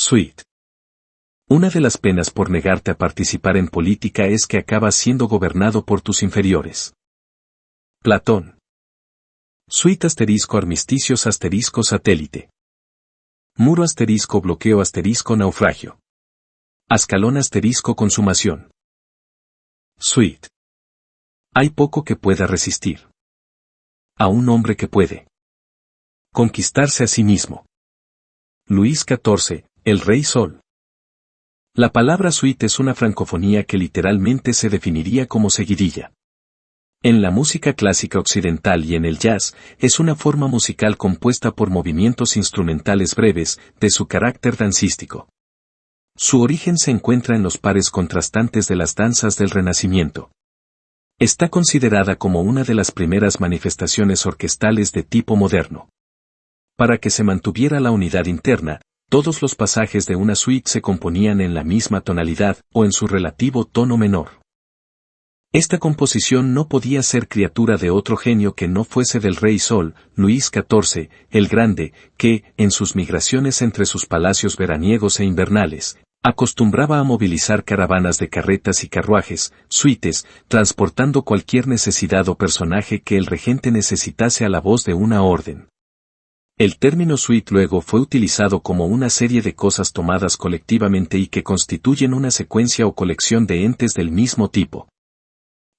Suite. Una de las penas por negarte a participar en política es que acabas siendo gobernado por tus inferiores. Platón. Suite * armisticios * satélite. Muro * bloqueo * naufragio. Ascalón * consumación. Suite. Hay poco que pueda resistir. A un hombre que puede conquistarse a sí mismo. Luis XIV, el Rey Sol. La palabra suite es una francofonía que literalmente se definiría como seguidilla. En la música clásica occidental y en el jazz, es una forma musical compuesta por movimientos instrumentales breves, de su carácter dancístico. Su origen se encuentra en los pares contrastantes de las danzas del Renacimiento. Está considerada como una de las primeras manifestaciones orquestales de tipo moderno. Para que se mantuviera la unidad interna, todos los pasajes de una suite se componían en la misma tonalidad o en su relativo tono menor. Esta composición no podía ser criatura de otro genio que no fuese del Rey Sol, Luis XIV, el Grande, que, en sus migraciones entre sus palacios veraniegos e invernales, acostumbraba a movilizar caravanas de carretas y carruajes, suites, transportando cualquier necesidad o personaje que el regente necesitase a la voz de una orden. El término suite luego fue utilizado como una serie de cosas tomadas colectivamente y que constituyen una secuencia o colección de entes del mismo tipo.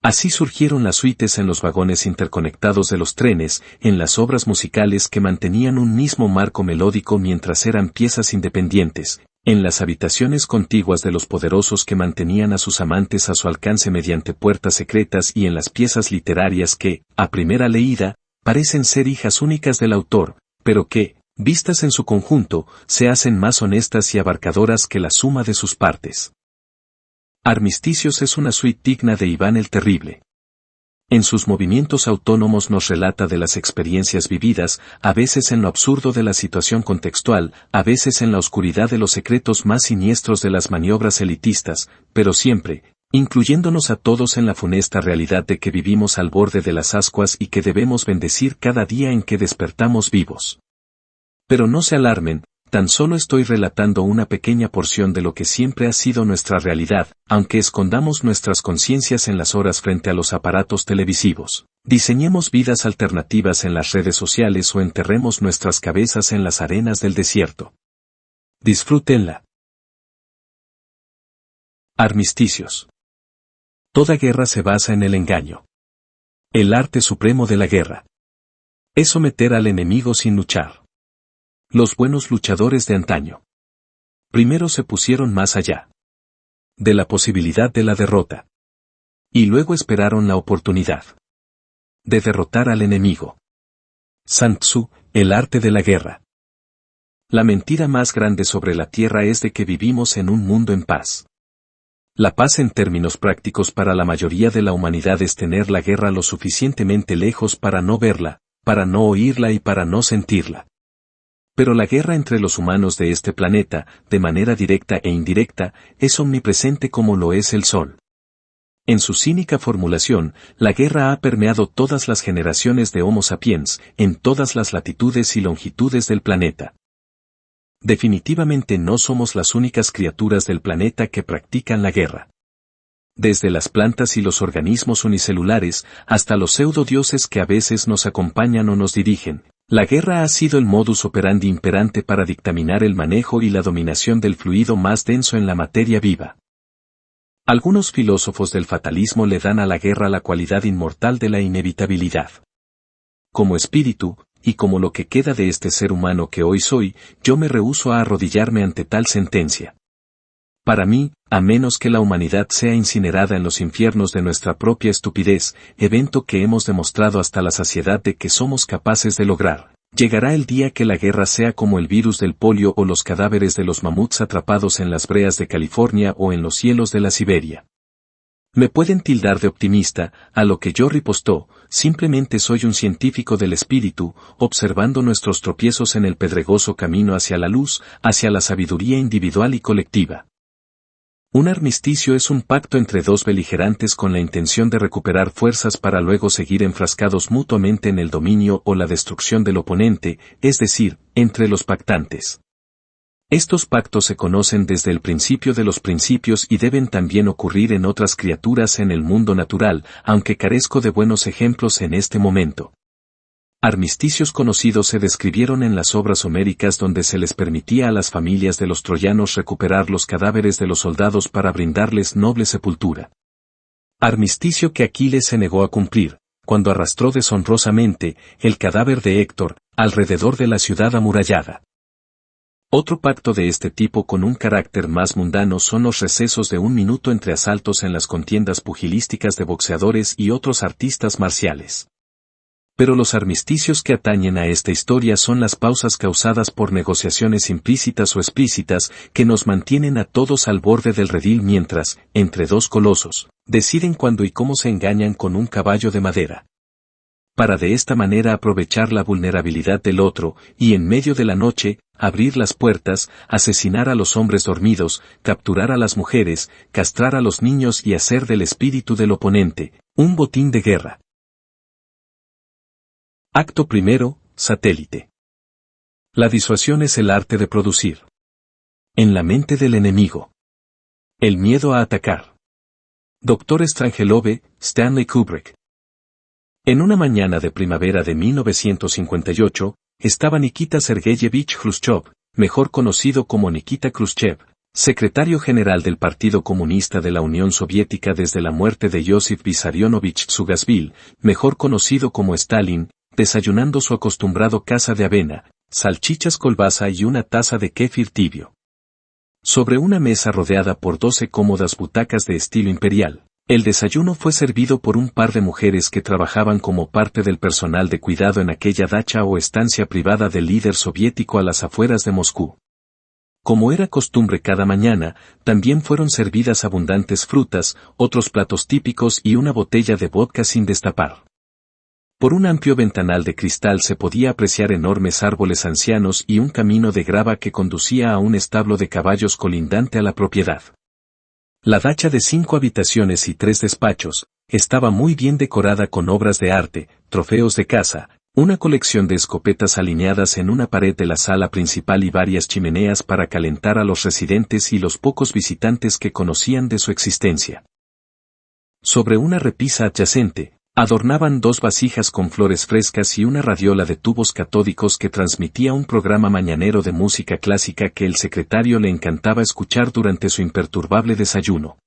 Así surgieron las suites en los vagones interconectados de los trenes, en las obras musicales que mantenían un mismo marco melódico mientras eran piezas independientes, en las habitaciones contiguas de los poderosos que mantenían a sus amantes a su alcance mediante puertas secretas y en las piezas literarias que, a primera leída, parecen ser hijas únicas del autor, pero que, vistas en su conjunto, se hacen más honestas y abarcadoras que la suma de sus partes. Armisticios es una suite digna de Iván el Terrible. En sus movimientos autónomos nos relata de las experiencias vividas, a veces en lo absurdo de la situación contextual, a veces en la oscuridad de los secretos más siniestros de las maniobras elitistas, pero siempre, incluyéndonos a todos en la funesta realidad de que vivimos al borde de las ascuas y que debemos bendecir cada día en que despertamos vivos. Pero no se alarmen, tan solo estoy relatando una pequeña porción de lo que siempre ha sido nuestra realidad, aunque escondamos nuestras conciencias en las horas frente a los aparatos televisivos. Diseñemos vidas alternativas en las redes sociales o enterremos nuestras cabezas en las arenas del desierto. Disfrútenla. Armisticios. Toda guerra se basa en el engaño. El arte supremo de la guerra es someter al enemigo sin luchar. Los buenos luchadores de antaño primero se pusieron más allá de la posibilidad de la derrota y luego esperaron la oportunidad de derrotar al enemigo. Sun Tzu, el arte de la guerra. La mentira más grande sobre la tierra es de que vivimos en un mundo en paz. La paz en términos prácticos para la mayoría de la humanidad es tener la guerra lo suficientemente lejos para no verla, para no oírla y para no sentirla. Pero la guerra entre los humanos de este planeta, de manera directa e indirecta, es omnipresente como lo es el Sol. En su cínica formulación, la guerra ha permeado todas las generaciones de Homo sapiens, en todas las latitudes y longitudes del planeta. Definitivamente no somos las únicas criaturas del planeta que practican la guerra. Desde las plantas y los organismos unicelulares, hasta los pseudodioses que a veces nos acompañan o nos dirigen, la guerra ha sido el modus operandi imperante para dictaminar el manejo y la dominación del fluido más denso en la materia viva. Algunos filósofos del fatalismo le dan a la guerra la cualidad inmortal de la inevitabilidad. Como espíritu, y como lo que queda de este ser humano que hoy soy, yo me rehúso a arrodillarme ante tal sentencia. Para mí, a menos que la humanidad sea incinerada en los infiernos de nuestra propia estupidez, evento que hemos demostrado hasta la saciedad de que somos capaces de lograr, llegará el día que la guerra sea como el virus del polio o los cadáveres de los mamuts atrapados en las bréas de California o en los cielos de la Siberia. Me pueden tildar de optimista, a lo que yo ripostó, simplemente soy un científico del espíritu, observando nuestros tropiezos en el pedregoso camino hacia la luz, hacia la sabiduría individual y colectiva. Un armisticio es un pacto entre dos beligerantes con la intención de recuperar fuerzas para luego seguir enfrascados mutuamente en el dominio o la destrucción del oponente, es decir, entre los pactantes. Estos pactos se conocen desde el principio de los principios y deben también ocurrir en otras criaturas en el mundo natural, aunque carezco de buenos ejemplos en este momento. Armisticios conocidos se describieron en las obras homéricas donde se les permitía a las familias de los troyanos recuperar los cadáveres de los soldados para brindarles noble sepultura. Armisticio que Aquiles se negó a cumplir, cuando arrastró deshonrosamente el cadáver de Héctor alrededor de la ciudad amurallada. Otro pacto de este tipo con un carácter más mundano son los recesos de 1 minuto entre asaltos en las contiendas pugilísticas de boxeadores y otros artistas marciales. Pero los armisticios que atañen a esta historia son las pausas causadas por negociaciones implícitas o explícitas que nos mantienen a todos al borde del redil mientras, entre dos colosos, deciden cuándo y cómo se engañan con un caballo de madera. Para de esta manera aprovechar la vulnerabilidad del otro, y en medio de la noche, abrir las puertas, asesinar a los hombres dormidos, capturar a las mujeres, castrar a los niños y hacer del espíritu del oponente un botín de guerra. Acto primero, satélite. La disuasión es el arte de producir. En la mente del enemigo. El miedo a atacar. Dr. Strangelove, Stanley Kubrick. En una mañana de primavera de 1958, estaba Nikita Sergeyevich Khrushchev, mejor conocido como Nikita Khrushchev, secretario general del Partido Comunista de la Unión Soviética desde la muerte de Josip Vissarionovich Zugashvili, mejor conocido como Stalin, desayunando su acostumbrado caza de avena, salchichas colbaza y una taza de kéfir tibio. Sobre una mesa rodeada por 12 cómodas butacas de estilo imperial, el desayuno fue servido por un par de mujeres que trabajaban como parte del personal de cuidado en aquella dacha o estancia privada del líder soviético a las afueras de Moscú. Como era costumbre cada mañana, también fueron servidas abundantes frutas, otros platos típicos y una botella de vodka sin destapar. Por un amplio ventanal de cristal se podía apreciar enormes árboles ancianos y un camino de grava que conducía a un establo de caballos colindante a la propiedad. La dacha de 5 habitaciones y 3 despachos, estaba muy bien decorada con obras de arte, trofeos de caza, una colección de escopetas alineadas en una pared de la sala principal y varias chimeneas para calentar a los residentes y los pocos visitantes que conocían de su existencia. Sobre una repisa adyacente, adornaban 2 vasijas con flores frescas y una radiola de tubos catódicos que transmitía un programa mañanero de música clásica que el secretario le encantaba escuchar durante su imperturbable desayuno.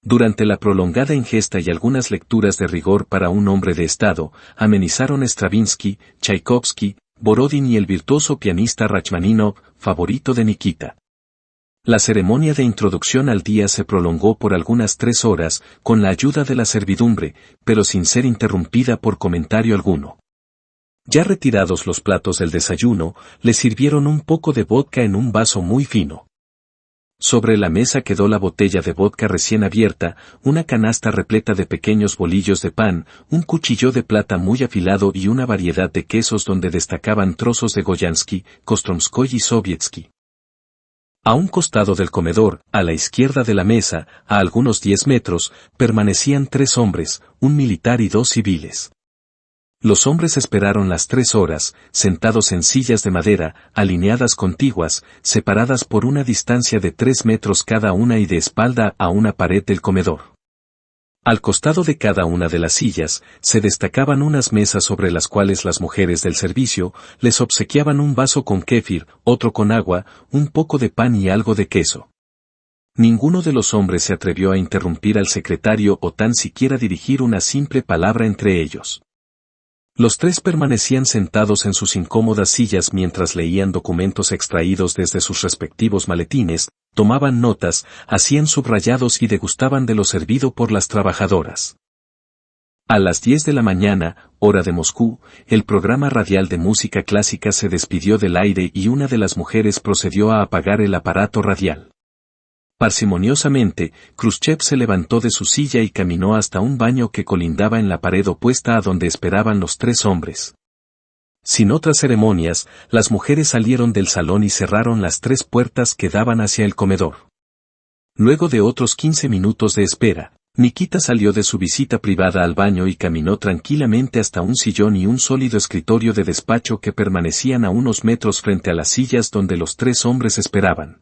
Durante la prolongada ingesta y algunas lecturas de rigor para un hombre de Estado, amenizaron Stravinsky, Tchaikovsky, Borodin y el virtuoso pianista Rachmaninoff, favorito de Nikita. La ceremonia de introducción al día se prolongó por algunas 3 horas, con la ayuda de la servidumbre, pero sin ser interrumpida por comentario alguno. Ya retirados los platos del desayuno, le sirvieron un poco de vodka en un vaso muy fino. Sobre la mesa quedó la botella de vodka recién abierta, una canasta repleta de pequeños bolillos de pan, un cuchillo de plata muy afilado y una variedad de quesos donde destacaban trozos de Goyansky, Kostromskoy y Sovietsky. A un costado del comedor, a la izquierda de la mesa, a algunos 10 metros, permanecían 3 hombres, un militar y 2 civiles. Los hombres esperaron las 3 horas, sentados en sillas de madera, alineadas contiguas, separadas por una distancia de 3 metros cada una y de espalda a una pared del comedor. Al costado de cada una de las sillas, se destacaban unas mesas sobre las cuales las mujeres del servicio les obsequiaban un vaso con kéfir, otro con agua, un poco de pan y algo de queso. Ninguno de los hombres se atrevió a interrumpir al secretario o tan siquiera dirigir una simple palabra entre ellos. Los 3 permanecían sentados en sus incómodas sillas mientras leían documentos extraídos desde sus respectivos maletines, tomaban notas, hacían subrayados y degustaban de lo servido por las trabajadoras. A las 10 de la mañana, hora de Moscú, el programa radial de música clásica se despidió del aire y una de las mujeres procedió a apagar el aparato radial. Parsimoniosamente, Khrushchev se levantó de su silla y caminó hasta un baño que colindaba en la pared opuesta a donde esperaban los 3 hombres. Sin otras ceremonias, las mujeres salieron del salón y cerraron las 3 puertas que daban hacia el comedor. Luego de otros 15 minutos de espera, Nikita salió de su visita privada al baño y caminó tranquilamente hasta un sillón y un sólido escritorio de despacho que permanecían a unos metros frente a las sillas donde los tres hombres esperaban.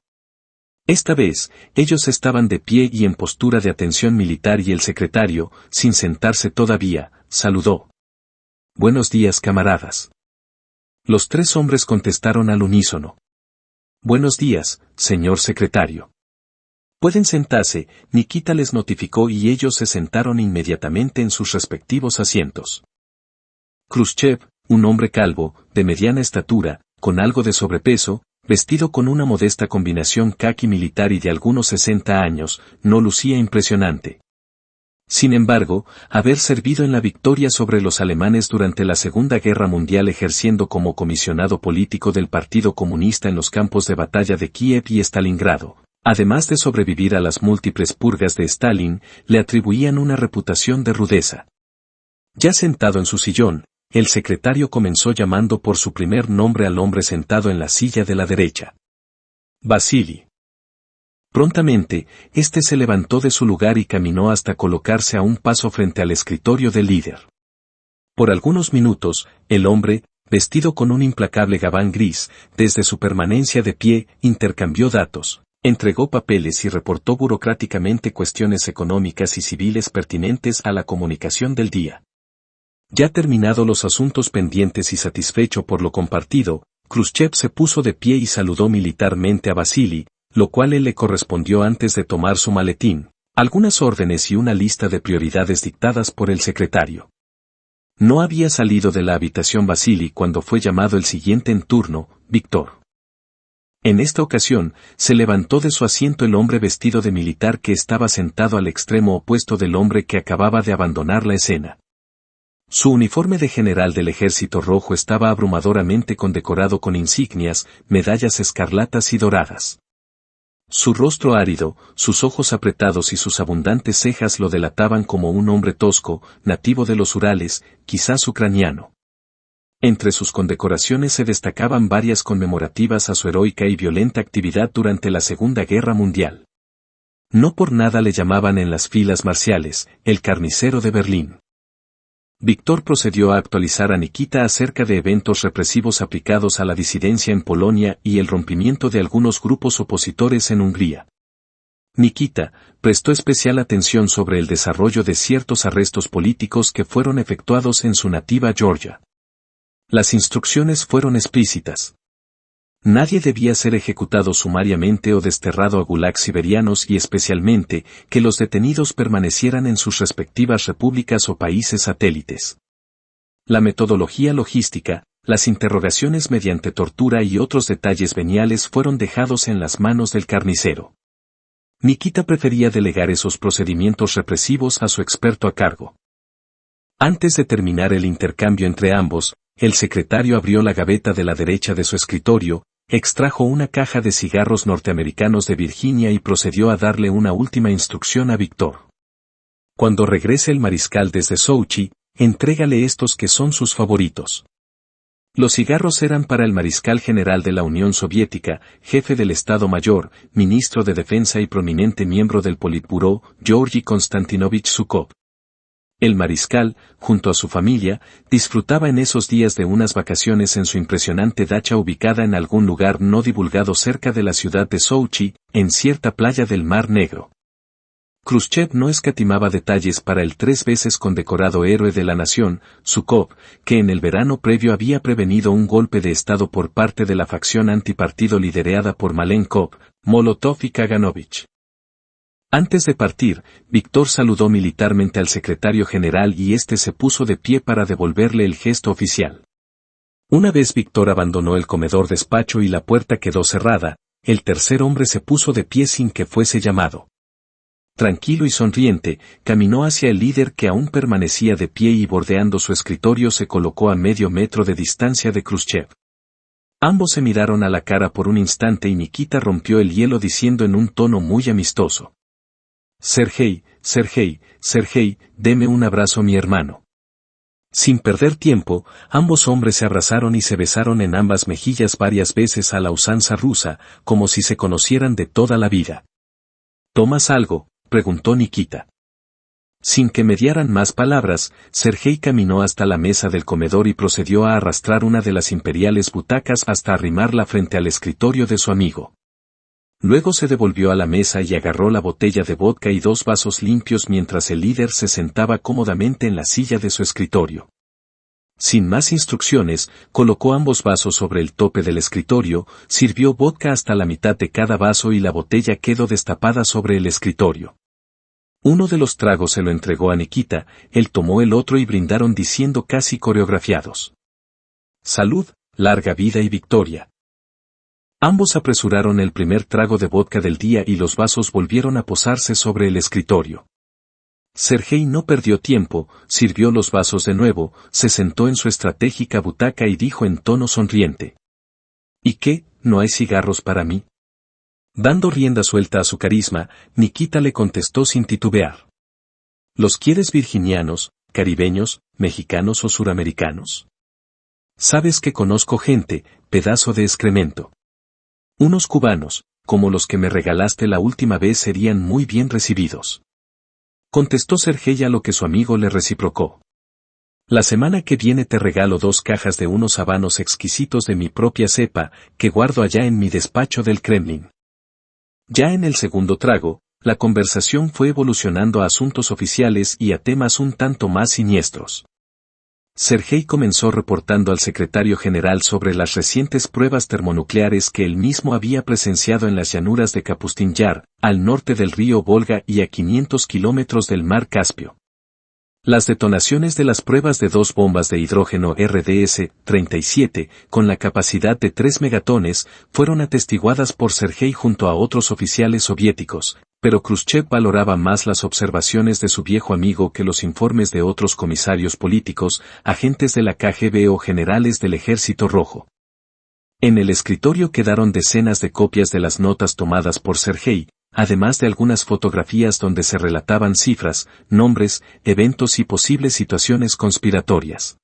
Esta vez, ellos estaban de pie y en postura de atención militar y el secretario, sin sentarse todavía, saludó. «Buenos días, camaradas». Los tres hombres contestaron al unísono. «Buenos días, señor secretario». «Pueden sentarse», Nikita les notificó y ellos se sentaron inmediatamente en sus respectivos asientos. Khrushchev, un hombre calvo, de mediana estatura, con algo de sobrepeso, vestido con una modesta combinación caqui militar y de algunos 60 años, no lucía impresionante. Sin embargo, haber servido en la victoria sobre los alemanes durante la Segunda Guerra Mundial ejerciendo como comisionado político del Partido Comunista en los campos de batalla de Kiev y Stalingrado, además de sobrevivir a las múltiples purgas de Stalin, le atribuían una reputación de rudeza. Ya sentado en su sillón, el secretario comenzó llamando por su primer nombre al hombre sentado en la silla de la derecha. Vasily. Prontamente, éste se levantó de su lugar y caminó hasta colocarse a un paso frente al escritorio del líder. Por algunos minutos, el hombre, vestido con un implacable gabán gris, desde su permanencia de pie, intercambió datos, entregó papeles y reportó burocráticamente cuestiones económicas y civiles pertinentes a la comunicación del día. Ya terminado los asuntos pendientes y satisfecho por lo compartido, Khrushchev se puso de pie y saludó militarmente a Vasily, lo cual él le correspondió antes de tomar su maletín, algunas órdenes y una lista de prioridades dictadas por el secretario. No había salido de la habitación Vasily cuando fue llamado el siguiente en turno, Víctor. En esta ocasión, se levantó de su asiento el hombre vestido de militar que estaba sentado al extremo opuesto del hombre que acababa de abandonar la escena. Su uniforme de general del Ejército Rojo estaba abrumadoramente condecorado con insignias, medallas escarlatas y doradas. Su rostro árido, sus ojos apretados y sus abundantes cejas lo delataban como un hombre tosco, nativo de los Urales, quizás ucraniano. Entre sus condecoraciones se destacaban varias conmemorativas a su heroica y violenta actividad durante la Segunda Guerra Mundial. No por nada le llamaban en las filas marciales, el carnicero de Berlín. Víctor procedió a actualizar a Nikita acerca de eventos represivos aplicados a la disidencia en Polonia y el rompimiento de algunos grupos opositores en Hungría. Nikita prestó especial atención sobre el desarrollo de ciertos arrestos políticos que fueron efectuados en su nativa Georgia. Las instrucciones fueron explícitas. Nadie debía ser ejecutado sumariamente o desterrado a gulags siberianos y especialmente que los detenidos permanecieran en sus respectivas repúblicas o países satélites. La metodología logística, las interrogaciones mediante tortura y otros detalles veniales fueron dejados en las manos del carnicero. Nikita prefería delegar esos procedimientos represivos a su experto a cargo. Antes de terminar el intercambio entre ambos, el secretario abrió la gaveta de la derecha de su escritorio, extrajo una caja de cigarros norteamericanos de Virginia y procedió a darle una última instrucción a Víctor. Cuando regrese el mariscal desde Sochi, entrégale estos que son sus favoritos. Los cigarros eran para el mariscal general de la Unión Soviética, jefe del Estado Mayor, ministro de Defensa y prominente miembro del Politburó, Georgi Konstantinovich Zhukov. El mariscal, junto a su familia, disfrutaba en esos días de unas vacaciones en su impresionante dacha ubicada en algún lugar no divulgado cerca de la ciudad de Sochi, en cierta playa del Mar Negro. Khrushchev no escatimaba detalles para el 3 veces condecorado héroe de la nación, Zhukov, que en el verano previo había prevenido un golpe de Estado por parte de la facción antipartido liderada por Malenkov, Molotov y Kaganovich. Antes de partir, Víctor saludó militarmente al secretario general y éste se puso de pie para devolverle el gesto oficial. Una vez Víctor abandonó el comedor despacho y la puerta quedó cerrada, el tercer hombre se puso de pie sin que fuese llamado. Tranquilo y sonriente, caminó hacia el líder que aún permanecía de pie y bordeando su escritorio se colocó a medio metro de distancia de Khrushchev. Ambos se miraron a la cara por un instante y Nikita rompió el hielo diciendo en un tono muy amistoso: Sergei, deme un abrazo mi hermano. Sin perder tiempo, ambos hombres se abrazaron y se besaron en ambas mejillas varias veces a la usanza rusa, como si se conocieran de toda la vida. ¿Tomas algo?, preguntó Nikita. Sin que mediaran más palabras, Sergei caminó hasta la mesa del comedor y procedió a arrastrar una de las imperiales butacas hasta arrimarla frente al escritorio de su amigo. Luego se devolvió a la mesa y agarró la botella de vodka y 2 vasos limpios mientras el líder se sentaba cómodamente en la silla de su escritorio. Sin más instrucciones, colocó ambos vasos sobre el tope del escritorio, sirvió vodka hasta la mitad de cada vaso y la botella quedó destapada sobre el escritorio. Uno de los tragos se lo entregó a Nikita, él tomó el otro y brindaron diciendo casi coreografiados: «Salud, larga vida y victoria». Ambos apresuraron el primer trago de vodka del día y los vasos volvieron a posarse sobre el escritorio. Sergei no perdió tiempo, sirvió los vasos de nuevo, se sentó en su estratégica butaca y dijo en tono sonriente: «¿Y qué, no hay cigarros para mí?». Dando rienda suelta a su carisma, Nikita le contestó sin titubear: «¿Los quieres virginianos, caribeños, mexicanos o suramericanos? Sabes que conozco gente, pedazo de excremento. Unos cubanos, como los que me regalaste la última vez, serían muy bien recibidos». Contestó Sergei, a lo que su amigo le reciprocó: «La semana que viene te regalo 2 cajas de unos habanos exquisitos de mi propia cepa, que guardo allá en mi despacho del Kremlin». Ya en el segundo trago, la conversación fue evolucionando a asuntos oficiales y a temas un tanto más siniestros. Sergei comenzó reportando al secretario general sobre las recientes pruebas termonucleares que él mismo había presenciado en las llanuras de Kapustin Yar, al norte del río Volga y a 500 kilómetros del mar Caspio. Las detonaciones de las pruebas de 2 bombas de hidrógeno RDS-37, con la capacidad de 3 megatones, fueron atestiguadas por Sergei junto a otros oficiales soviéticos, pero Khrushchev valoraba más las observaciones de su viejo amigo que los informes de otros comisarios políticos, agentes de la KGB o generales del Ejército Rojo. En el escritorio quedaron decenas de copias de las notas tomadas por Sergei, además de algunas fotografías donde se relataban cifras, nombres, eventos y posibles situaciones conspiratorias.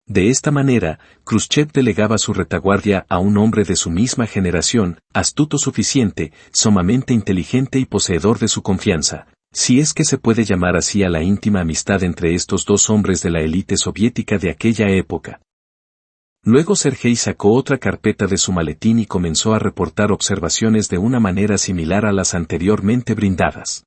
De esta manera, Khrushchev delegaba su retaguardia a un hombre de su misma generación, astuto suficiente, sumamente inteligente y poseedor de su confianza, si es que se puede llamar así a la íntima amistad entre estos 2 hombres de la élite soviética de aquella época. Luego Sergei sacó otra carpeta de su maletín y comenzó a reportar observaciones de una manera similar a las anteriormente brindadas.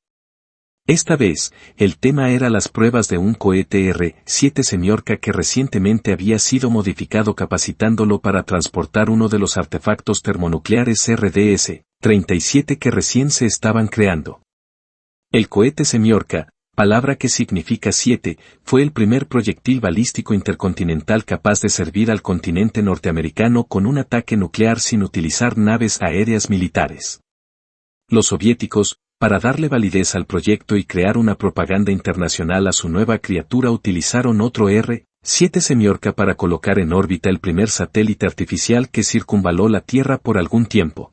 Esta vez, el tema era las pruebas de un cohete R-7 Semyorka que recientemente había sido modificado, capacitándolo para transportar uno de los artefactos termonucleares RDS-37 que recién se estaban creando. El cohete Semyorka, palabra que significa 7, fue el primer proyectil balístico intercontinental capaz de servir al continente norteamericano con un ataque nuclear sin utilizar naves aéreas militares. Los soviéticos, para darle validez al proyecto y crear una propaganda internacional a su nueva criatura, utilizaron otro R-7 Semyorka para colocar en órbita el primer satélite artificial que circunvaló la Tierra por algún tiempo.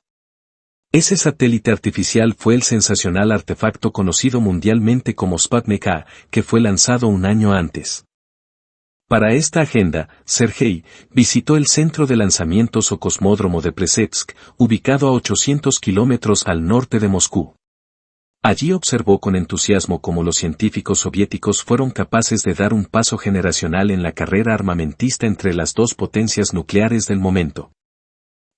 Ese satélite artificial fue el sensacional artefacto conocido mundialmente como Sputnik A, que fue lanzado un año antes. Para esta agenda, Sergei visitó el centro de lanzamientos o cosmódromo de Plesetsk, ubicado a 800 kilómetros al norte de Moscú. Allí observó con entusiasmo cómo los científicos soviéticos fueron capaces de dar un paso generacional en la carrera armamentista entre las 2 potencias nucleares del momento.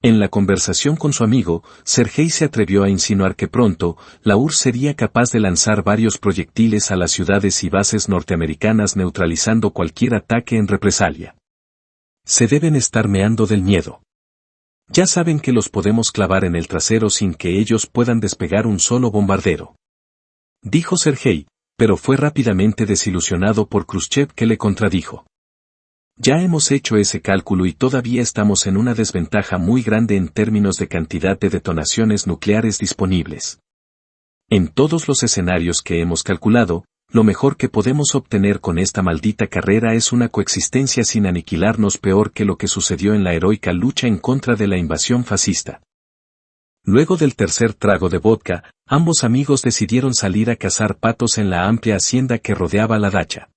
En la conversación con su amigo, Sergei se atrevió a insinuar que pronto, la URSS sería capaz de lanzar varios proyectiles a las ciudades y bases norteamericanas, neutralizando cualquier ataque en represalia. Se deben estar meando del miedo. Ya saben que los podemos clavar en el trasero sin que ellos puedan despegar un solo bombardero. Dijo Sergei, pero fue rápidamente desilusionado por Khrushchev, que le contradijo. Ya hemos hecho ese cálculo y todavía estamos en una desventaja muy grande en términos de cantidad de detonaciones nucleares disponibles. En todos los escenarios que hemos calculado, lo mejor que podemos obtener con esta maldita carrera es una coexistencia sin aniquilarnos, peor que lo que sucedió en la heroica lucha en contra de la invasión fascista. Luego del tercer trago de vodka, ambos amigos decidieron salir a cazar patos en la amplia hacienda que rodeaba la dacha.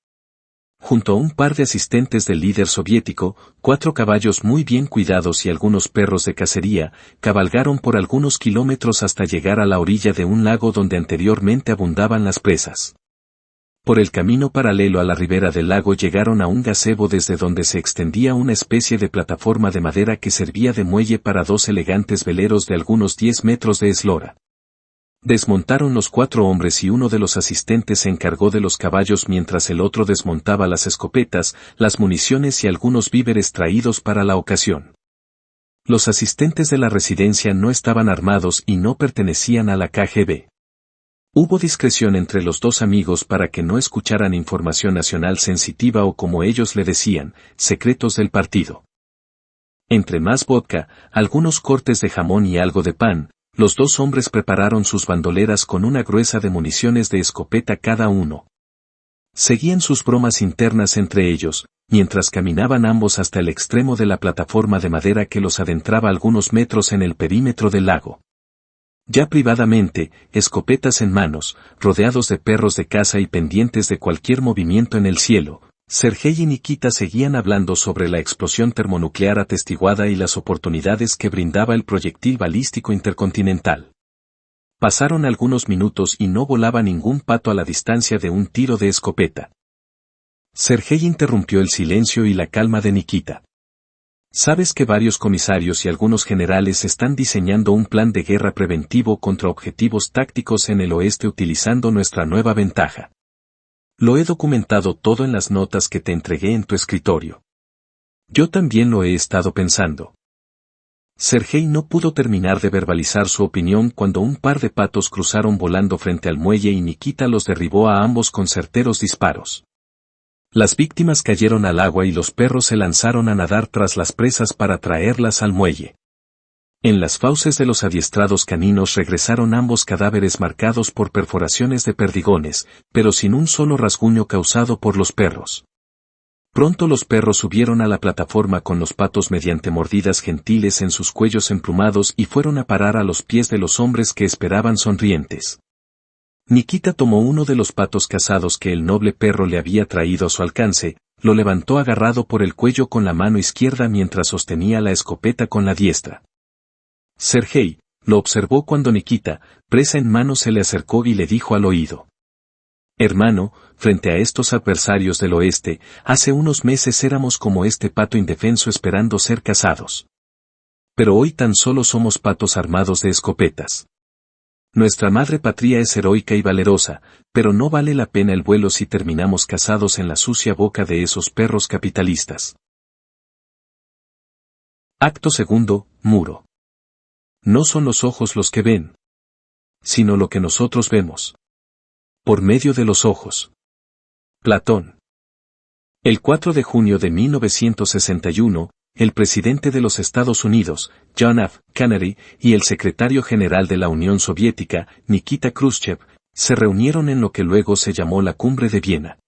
Junto a un par de asistentes del líder soviético, 4 caballos muy bien cuidados y algunos perros de cacería, cabalgaron por algunos kilómetros hasta llegar a la orilla de un lago donde anteriormente abundaban las presas. Por el camino paralelo a la ribera del lago llegaron a un gazebo desde donde se extendía una especie de plataforma de madera que servía de muelle para dos elegantes veleros de algunos 10 metros de eslora. Desmontaron los 4 hombres y uno de los asistentes se encargó de los caballos mientras el otro desmontaba las escopetas, las municiones y algunos víveres traídos para la ocasión. Los asistentes de la residencia no estaban armados y no pertenecían a la KGB. Hubo discreción entre los dos amigos para que no escucharan información nacional sensitiva o como ellos le decían, secretos del partido. Entre más vodka, algunos cortes de jamón y algo de pan, los dos hombres prepararon sus bandoleras con una gruesa de municiones de escopeta cada uno. Seguían sus bromas internas entre ellos, mientras caminaban ambos hasta el extremo de la plataforma de madera que los adentraba algunos metros en el perímetro del lago. Ya privadamente, escopetas en manos, rodeados de perros de caza y pendientes de cualquier movimiento en el cielo, Sergei y Nikita seguían hablando sobre la explosión termonuclear atestiguada y las oportunidades que brindaba el proyectil balístico intercontinental. Pasaron algunos minutos y no volaba ningún pato a la distancia de un tiro de escopeta. Sergei interrumpió el silencio y la calma de Nikita. Sabes que varios comisarios y algunos generales están diseñando un plan de guerra preventivo contra objetivos tácticos en el oeste utilizando nuestra nueva ventaja. Lo he documentado todo en las notas que te entregué en tu escritorio. Yo también lo he estado pensando. Sergei no pudo terminar de verbalizar su opinión cuando un par de patos cruzaron volando frente al muelle y Nikita los derribó a ambos con certeros disparos. Las víctimas cayeron al agua y los perros se lanzaron a nadar tras las presas para traerlas al muelle. En las fauces de los adiestrados caninos regresaron ambos cadáveres marcados por perforaciones de perdigones, pero sin un solo rasguño causado por los perros. Pronto los perros subieron a la plataforma con los patos mediante mordidas gentiles en sus cuellos emplumados y fueron a parar a los pies de los hombres que esperaban sonrientes. Nikita tomó uno de los patos cazados que el noble perro le había traído a su alcance, lo levantó agarrado por el cuello con la mano izquierda mientras sostenía la escopeta con la diestra. Sergei lo observó cuando Nikita, presa en mano, se le acercó y le dijo al oído: «Hermano, frente a estos adversarios del oeste, hace unos meses éramos como este pato indefenso esperando ser cazados. Pero hoy tan solo somos patos armados de escopetas. Nuestra madre patria es heroica y valerosa, pero no vale la pena el vuelo si terminamos cazados en la sucia boca de esos perros capitalistas». Acto segundo, muro. No son los ojos los que ven, sino lo que nosotros vemos. Por medio de los ojos. Platón. El 4 de junio de 1961, el presidente de los Estados Unidos, John F. Kennedy, y el secretario general de la Unión Soviética, Nikita Khrushchev, se reunieron en lo que luego se llamó la Cumbre de Viena.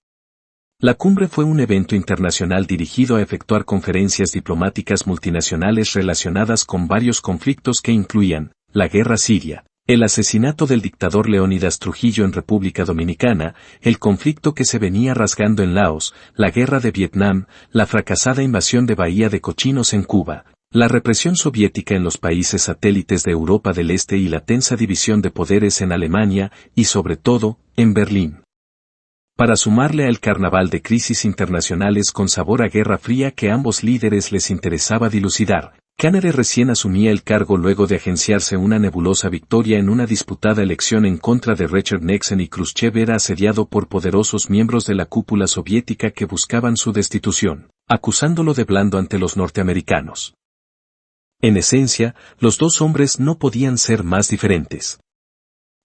La cumbre fue un evento internacional dirigido a efectuar conferencias diplomáticas multinacionales relacionadas con varios conflictos que incluían la guerra siria, el asesinato del dictador Leónidas Trujillo en República Dominicana, el conflicto que se venía rasgando en Laos, la guerra de Vietnam, la fracasada invasión de Bahía de Cochinos en Cuba, la represión soviética en los países satélites de Europa del Este y la tensa división de poderes en Alemania y sobre todo, en Berlín. Para sumarle al carnaval de crisis internacionales con sabor a Guerra Fría que ambos líderes les interesaba dilucidar, Kennedy recién asumía el cargo luego de agenciarse una nebulosa victoria en una disputada elección en contra de Richard Nixon y Khrushchev era asediado por poderosos miembros de la cúpula soviética que buscaban su destitución, acusándolo de blando ante los norteamericanos. En esencia, los dos hombres no podían ser más diferentes.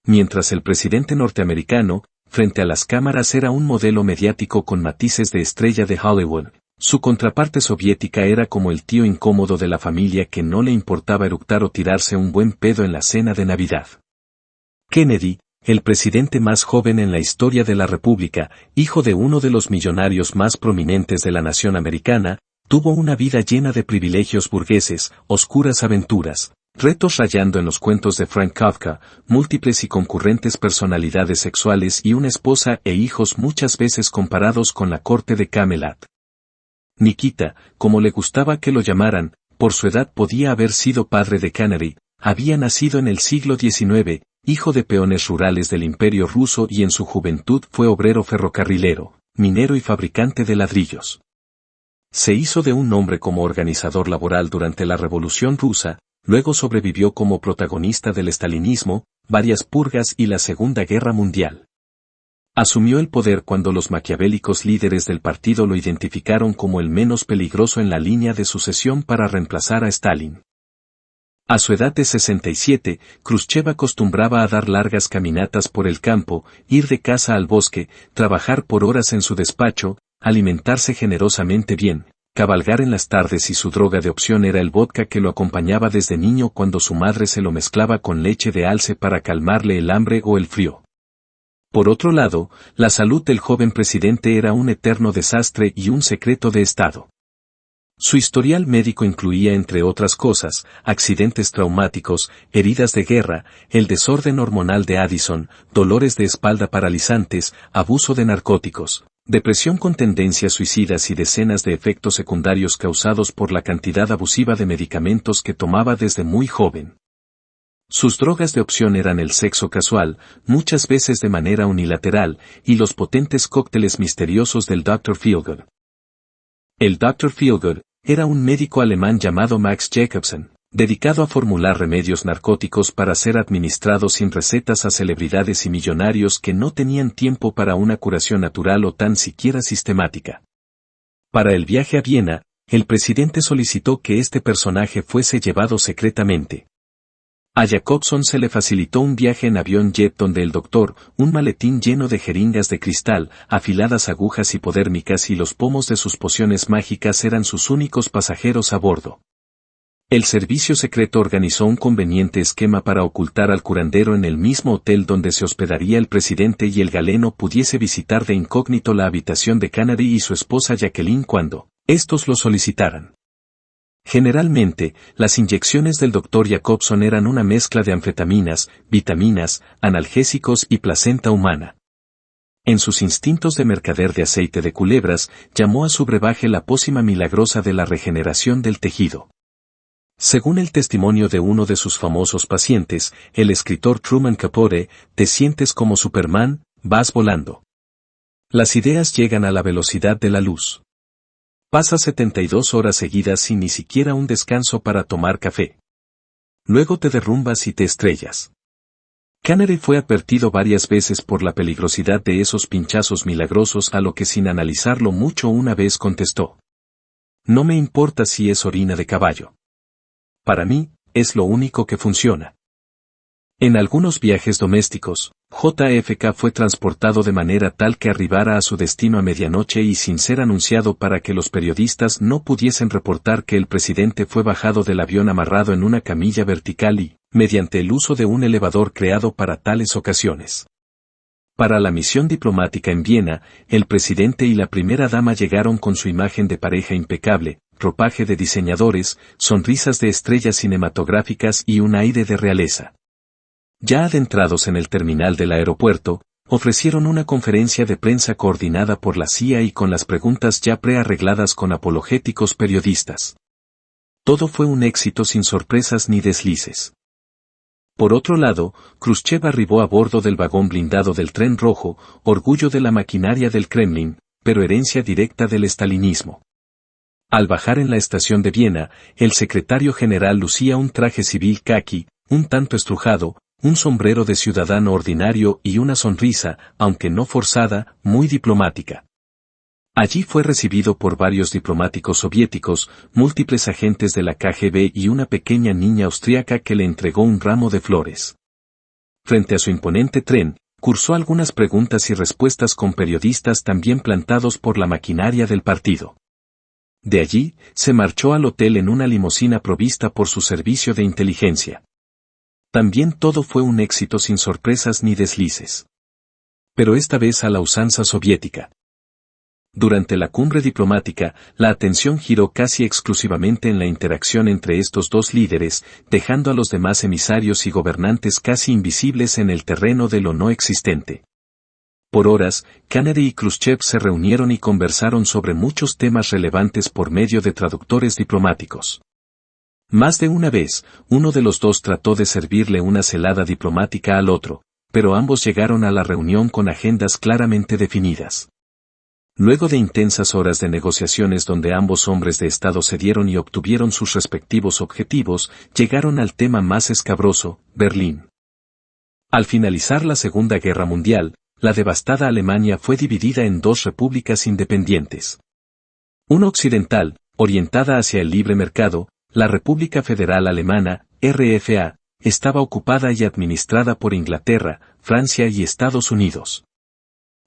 Mientras el presidente norteamericano, frente a las cámaras era un modelo mediático con matices de estrella de Hollywood, su contraparte soviética era como el tío incómodo de la familia que no le importaba eructar o tirarse un buen pedo en la cena de Navidad. Kennedy, el presidente más joven en la historia de la República, hijo de uno de los millonarios más prominentes de la nación americana, tuvo una vida llena de privilegios burgueses, oscuras aventuras, retos rayando en los cuentos de Frank Kafka, múltiples y concurrentes personalidades sexuales y una esposa e hijos muchas veces comparados con la corte de Camelot. Nikita, como le gustaba que lo llamaran, por su edad podía haber sido padre de Kennedy, había nacido en el siglo XIX, hijo de peones rurales del Imperio ruso y en su juventud fue obrero ferrocarrilero, minero y fabricante de ladrillos. Se hizo de un nombre como organizador laboral durante la Revolución Rusa, luego sobrevivió como protagonista del estalinismo, varias purgas y la Segunda Guerra Mundial. Asumió el poder cuando los maquiavélicos líderes del partido lo identificaron como el menos peligroso en la línea de sucesión para reemplazar a Stalin. A su edad de 67, Khrushchev acostumbraba a dar largas caminatas por el campo, ir de casa al bosque, trabajar por horas en su despacho, alimentarse generosamente bien, cabalgar en las tardes y su droga de opción era el vodka que lo acompañaba desde niño cuando su madre se lo mezclaba con leche de alce para calmarle el hambre o el frío. Por otro lado, la salud del joven presidente era un eterno desastre y un secreto de Estado. Su historial médico incluía, entre otras cosas, accidentes traumáticos, heridas de guerra, el desorden hormonal de Addison, dolores de espalda paralizantes, abuso de narcóticos, depresión con tendencias suicidas y decenas de efectos secundarios causados por la cantidad abusiva de medicamentos que tomaba desde muy joven. Sus drogas de opción eran el sexo casual, muchas veces de manera unilateral, y los potentes cócteles misteriosos del Dr. Feelgood. El Dr. Feelgood era un médico alemán llamado Max Jacobsen, dedicado a formular remedios narcóticos para ser administrados sin recetas a celebridades y millonarios que no tenían tiempo para una curación natural o tan siquiera sistemática. Para el viaje a Viena, el presidente solicitó que este personaje fuese llevado secretamente. A Jacobson se le facilitó un viaje en avión jet donde el doctor, un maletín lleno de jeringas de cristal, afiladas agujas hipodérmicas y los pomos de sus pociones mágicas eran sus únicos pasajeros a bordo. El servicio secreto organizó un conveniente esquema para ocultar al curandero en el mismo hotel donde se hospedaría el presidente y el galeno pudiese visitar de incógnito la habitación de Canary y su esposa Jacqueline cuando estos lo solicitaran. Generalmente, las inyecciones del Dr. Jacobson eran una mezcla de anfetaminas, vitaminas, analgésicos y placenta humana. En sus instintos de mercader de aceite de culebras, llamó a su brebaje la pócima milagrosa de la regeneración del tejido. Según el testimonio de uno de sus famosos pacientes, el escritor Truman Capote, te sientes como Superman, vas volando. Las ideas llegan a la velocidad de la luz. Pasas 72 horas seguidas sin ni siquiera un descanso para tomar café. Luego te derrumbas y te estrellas. Canary fue advertido varias veces por la peligrosidad de esos pinchazos milagrosos, a lo que sin analizarlo mucho una vez contestó: no me importa si es orina de caballo. Para mí, es lo único que funciona. En algunos viajes domésticos, JFK fue transportado de manera tal que arribara a su destino a medianoche y sin ser anunciado para que los periodistas no pudiesen reportar que el presidente fue bajado del avión amarrado en una camilla vertical y, mediante el uso de un elevador creado para tales ocasiones. Para la misión diplomática en Viena, el presidente y la primera dama llegaron con su imagen de pareja impecable, ropaje de diseñadores, sonrisas de estrellas cinematográficas y un aire de realeza. Ya adentrados en el terminal del aeropuerto, ofrecieron una conferencia de prensa coordinada por la CIA y con las preguntas ya prearregladas con apologéticos periodistas. Todo fue un éxito sin sorpresas ni deslices. Por otro lado, Khrushchev arribó a bordo del vagón blindado del Tren Rojo, orgullo de la maquinaria del Kremlin, pero herencia directa del estalinismo. Al bajar en la estación de Viena, el secretario general lucía un traje civil caqui, un tanto estrujado, un sombrero de ciudadano ordinario y una sonrisa, aunque no forzada, muy diplomática. Allí fue recibido por varios diplomáticos soviéticos, múltiples agentes de la KGB y una pequeña niña austríaca que le entregó un ramo de flores. Frente a su imponente tren, cursó algunas preguntas y respuestas con periodistas también plantados por la maquinaria del partido. De allí, se marchó al hotel en una limusina provista por su servicio de inteligencia. También todo fue un éxito sin sorpresas ni deslices. Pero esta vez a la usanza soviética. Durante la cumbre diplomática, la atención giró casi exclusivamente en la interacción entre estos dos líderes, dejando a los demás emisarios y gobernantes casi invisibles en el terreno de lo no existente. Por horas, Kennedy y Khrushchev se reunieron y conversaron sobre muchos temas relevantes por medio de traductores diplomáticos. Más de una vez, uno de los dos trató de servirle una celada diplomática al otro, pero ambos llegaron a la reunión con agendas claramente definidas. Luego de intensas horas de negociaciones donde ambos hombres de Estado cedieron y obtuvieron sus respectivos objetivos, llegaron al tema más escabroso, Berlín. Al finalizar la Segunda Guerra Mundial, la devastada Alemania fue dividida en dos repúblicas independientes. Una occidental, orientada hacia el libre mercado, la República Federal Alemana, RFA, estaba ocupada y administrada por Inglaterra, Francia y Estados Unidos.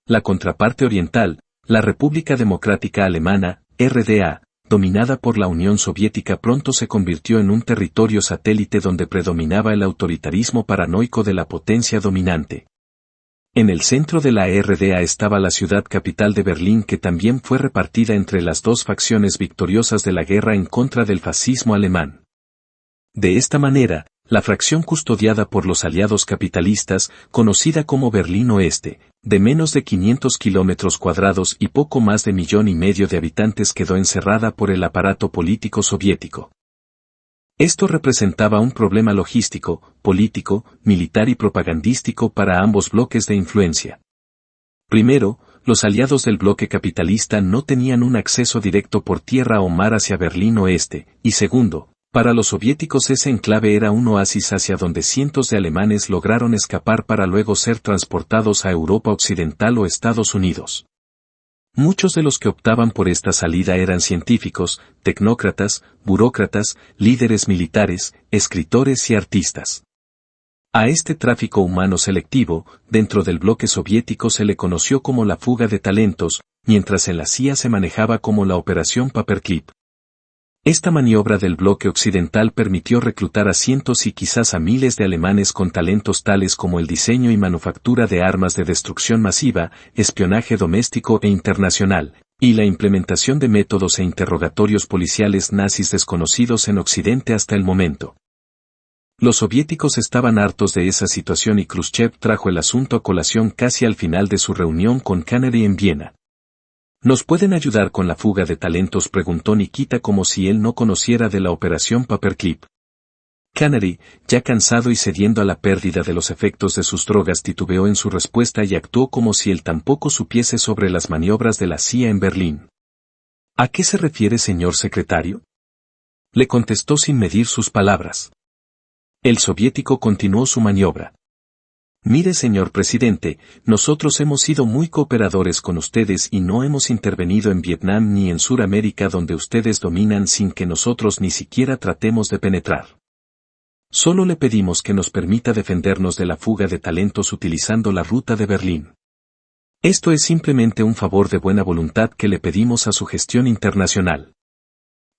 La contraparte oriental, la República Democrática Alemana, RDA, dominada por la Unión Soviética, pronto se convirtió en un territorio satélite donde predominaba el autoritarismo paranoico de la potencia dominante. En el centro de la RDA estaba la ciudad capital de Berlín, que también fue repartida entre las dos facciones victoriosas de la guerra en contra del fascismo alemán. De esta manera, la fracción custodiada por los aliados capitalistas, conocida como Berlín Oeste, de menos de 500 kilómetros cuadrados y poco más de 1,5 millones de habitantes, quedó encerrada por el aparato político soviético. Esto representaba un problema logístico, político, militar y propagandístico para ambos bloques de influencia. Primero, los aliados del bloque capitalista no tenían un acceso directo por tierra o mar hacia Berlín Oeste, y segundo, para los soviéticos ese enclave era un oasis hacia donde cientos de alemanes lograron escapar para luego ser transportados a Europa Occidental o Estados Unidos. Muchos de los que optaban por esta salida eran científicos, tecnócratas, burócratas, líderes militares, escritores y artistas. A este tráfico humano selectivo, dentro del bloque soviético se le conoció como la fuga de talentos, mientras en la CIA se manejaba como la Operación Paperclip. Esta maniobra del bloque occidental permitió reclutar a cientos y quizás a miles de alemanes con talentos tales como el diseño y manufactura de armas de destrucción masiva, espionaje doméstico e internacional, y la implementación de métodos e interrogatorios policiales nazis desconocidos en Occidente hasta el momento. Los soviéticos estaban hartos de esa situación y Khrushchev trajo el asunto a colación casi al final de su reunión con Kennedy en Viena. ¿Nos pueden ayudar con la fuga de talentos?, preguntó Nikita como si él no conociera de la operación Paperclip. Kennedy, ya cansado y cediendo a la pérdida de los efectos de sus drogas, titubeó en su respuesta y actuó como si él tampoco supiese sobre las maniobras de la CIA en Berlín. ¿A qué se refiere, señor secretario?, le contestó sin medir sus palabras. El soviético continuó su maniobra. Mire, señor presidente, nosotros hemos sido muy cooperadores con ustedes y no hemos intervenido en Vietnam ni en Suramérica donde ustedes dominan sin que nosotros ni siquiera tratemos de penetrar. Solo le pedimos que nos permita defendernos de la fuga de talentos utilizando la ruta de Berlín. Esto es simplemente un favor de buena voluntad que le pedimos a su gestión internacional.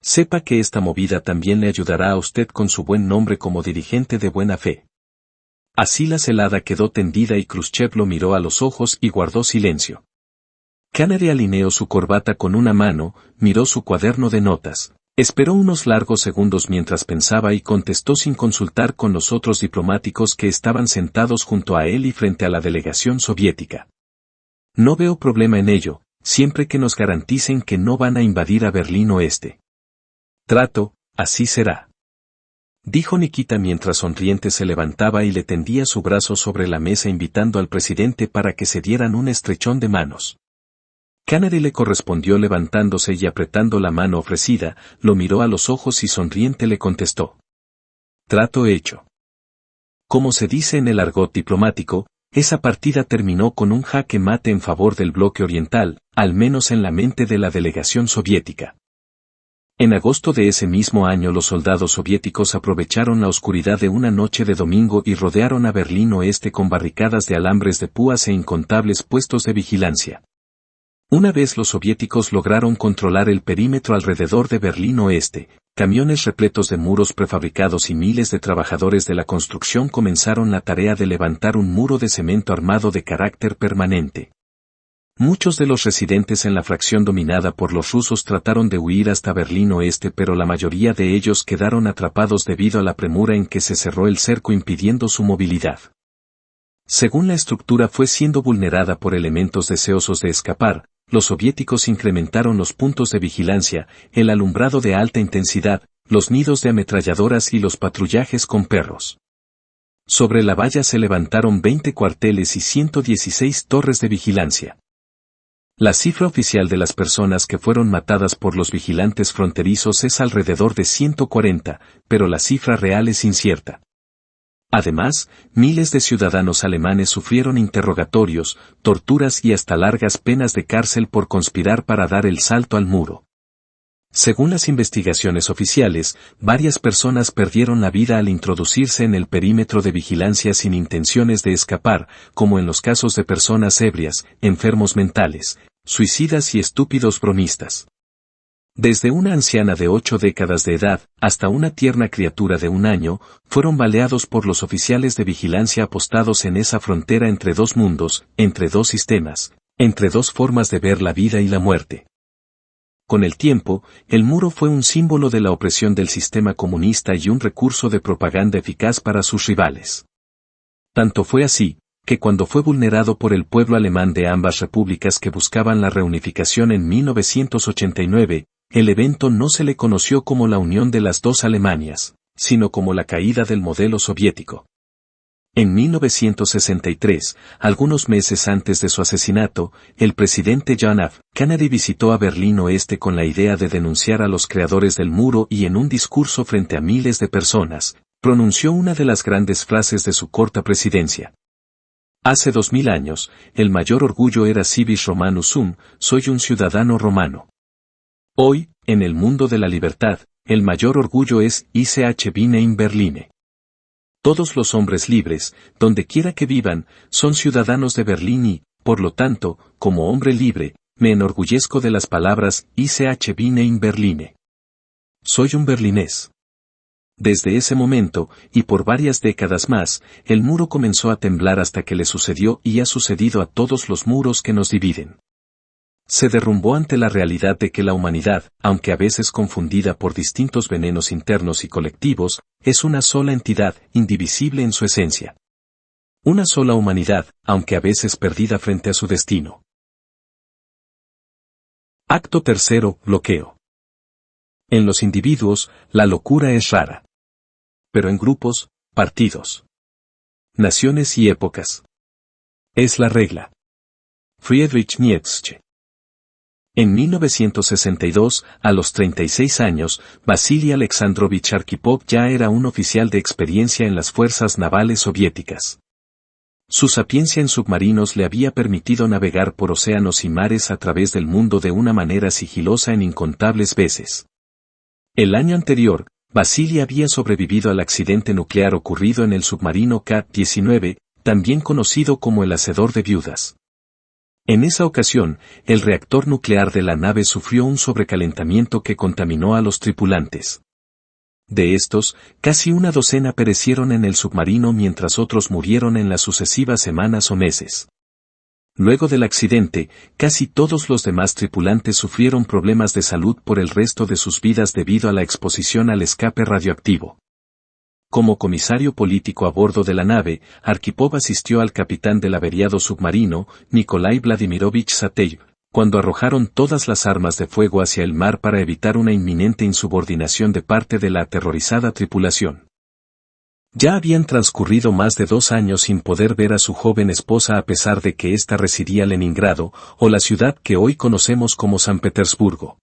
Sepa que esta movida también le ayudará a usted con su buen nombre como dirigente de buena fe. Así la celada quedó tendida y Khrushchev lo miró a los ojos y guardó silencio. Kennedy alineó su corbata con una mano, miró su cuaderno de notas, esperó unos largos segundos mientras pensaba y contestó sin consultar con los otros diplomáticos que estaban sentados junto a él y frente a la delegación soviética. No veo problema en ello, siempre que nos garanticen que no van a invadir a Berlín Oeste. Trato, así será, dijo Nikita mientras sonriente se levantaba y le tendía su brazo sobre la mesa invitando al presidente para que se dieran un estrechón de manos. Kennedy le correspondió levantándose y apretando la mano ofrecida, lo miró a los ojos y sonriente le contestó. Trato hecho. Como se dice en el argot diplomático, esa partida terminó con un jaque mate en favor del bloque oriental, al menos en la mente de la delegación soviética. En agosto de ese mismo año los soldados soviéticos aprovecharon la oscuridad de una noche de domingo y rodearon a Berlín Oeste con barricadas de alambres de púas e incontables puestos de vigilancia. Una vez los soviéticos lograron controlar el perímetro alrededor de Berlín Oeste, camiones repletos de muros prefabricados y miles de trabajadores de la construcción comenzaron la tarea de levantar un muro de cemento armado de carácter permanente. Muchos de los residentes en la fracción dominada por los rusos trataron de huir hasta Berlín Oeste, pero la mayoría de ellos quedaron atrapados debido a la premura en que se cerró el cerco impidiendo su movilidad. Según la estructura fue siendo vulnerada por elementos deseosos de escapar, los soviéticos incrementaron los puntos de vigilancia, el alumbrado de alta intensidad, los nidos de ametralladoras y los patrullajes con perros. Sobre la valla se levantaron 20 cuarteles y 116 torres de vigilancia. La cifra oficial de las personas que fueron matadas por los vigilantes fronterizos es alrededor de 140, pero la cifra real es incierta. Además, miles de ciudadanos alemanes sufrieron interrogatorios, torturas y hasta largas penas de cárcel por conspirar para dar el salto al muro. Según las investigaciones oficiales, varias personas perdieron la vida al introducirse en el perímetro de vigilancia sin intenciones de escapar, como en los casos de personas ebrias, enfermos mentales, suicidas y estúpidos bromistas. Desde una anciana de 8 décadas de edad, hasta una tierna criatura de 1 año, fueron baleados por los oficiales de vigilancia apostados en esa frontera entre dos mundos, entre dos sistemas, entre dos formas de ver la vida y la muerte. Con el tiempo, el muro fue un símbolo de la opresión del sistema comunista y un recurso de propaganda eficaz para sus rivales. Tanto fue así, que cuando fue vulnerado por el pueblo alemán de ambas repúblicas que buscaban la reunificación en 1989, el evento no se le conoció como la unión de las dos Alemanias, sino como la caída del modelo soviético. En 1963, algunos meses antes de su asesinato, el presidente John F. Kennedy visitó a Berlín Oeste con la idea de denunciar a los creadores del muro y en un discurso frente a miles de personas, pronunció una de las grandes frases de su corta presidencia. Hace 2000 años, el mayor orgullo era civis Romanus sum, soy un ciudadano romano. Hoy, en el mundo de la libertad, el mayor orgullo es Ich bin in Berlin. Todos los hombres libres, donde quiera que vivan, son ciudadanos de Berlín y, por lo tanto, como hombre libre, me enorgullezco de las palabras Ich bin in Berlin. Soy un berlinés. Desde ese momento, y por varias décadas más, el muro comenzó a temblar hasta que le sucedió y ha sucedido a todos los muros que nos dividen. Se derrumbó ante la realidad de que la humanidad, aunque a veces confundida por distintos venenos internos y colectivos, es una sola entidad, indivisible en su esencia. Una sola humanidad, aunque a veces perdida frente a su destino. Acto tercero, bloqueo. En los individuos, la locura es rara. Pero en grupos, partidos, naciones y épocas, es la regla. Friedrich Nietzsche. En 1962, a los 36 años, Vasily Alexandrovich Arkhipov ya era un oficial de experiencia en las fuerzas navales soviéticas. Su sapiencia en submarinos le había permitido navegar por océanos y mares a través del mundo de una manera sigilosa en incontables veces. El año anterior, Vasily había sobrevivido al accidente nuclear ocurrido en el submarino K-19, también conocido como el Hacedor de Viudas. En esa ocasión, el reactor nuclear de la nave sufrió un sobrecalentamiento que contaminó a los tripulantes. De estos, casi una docena perecieron en el submarino mientras otros murieron en las sucesivas semanas o meses. Luego del accidente, casi todos los demás tripulantes sufrieron problemas de salud por el resto de sus vidas debido a la exposición al escape radioactivo. Como comisario político a bordo de la nave, Arkhipov asistió al capitán del averiado submarino, Nikolai Vladimirovich Sateyev, cuando arrojaron todas las armas de fuego hacia el mar para evitar una inminente insubordinación de parte de la aterrorizada tripulación. Ya habían transcurrido más de 2 años sin poder ver a su joven esposa a pesar de que ésta residía en Leningrado, o la ciudad que hoy conocemos como San Petersburgo.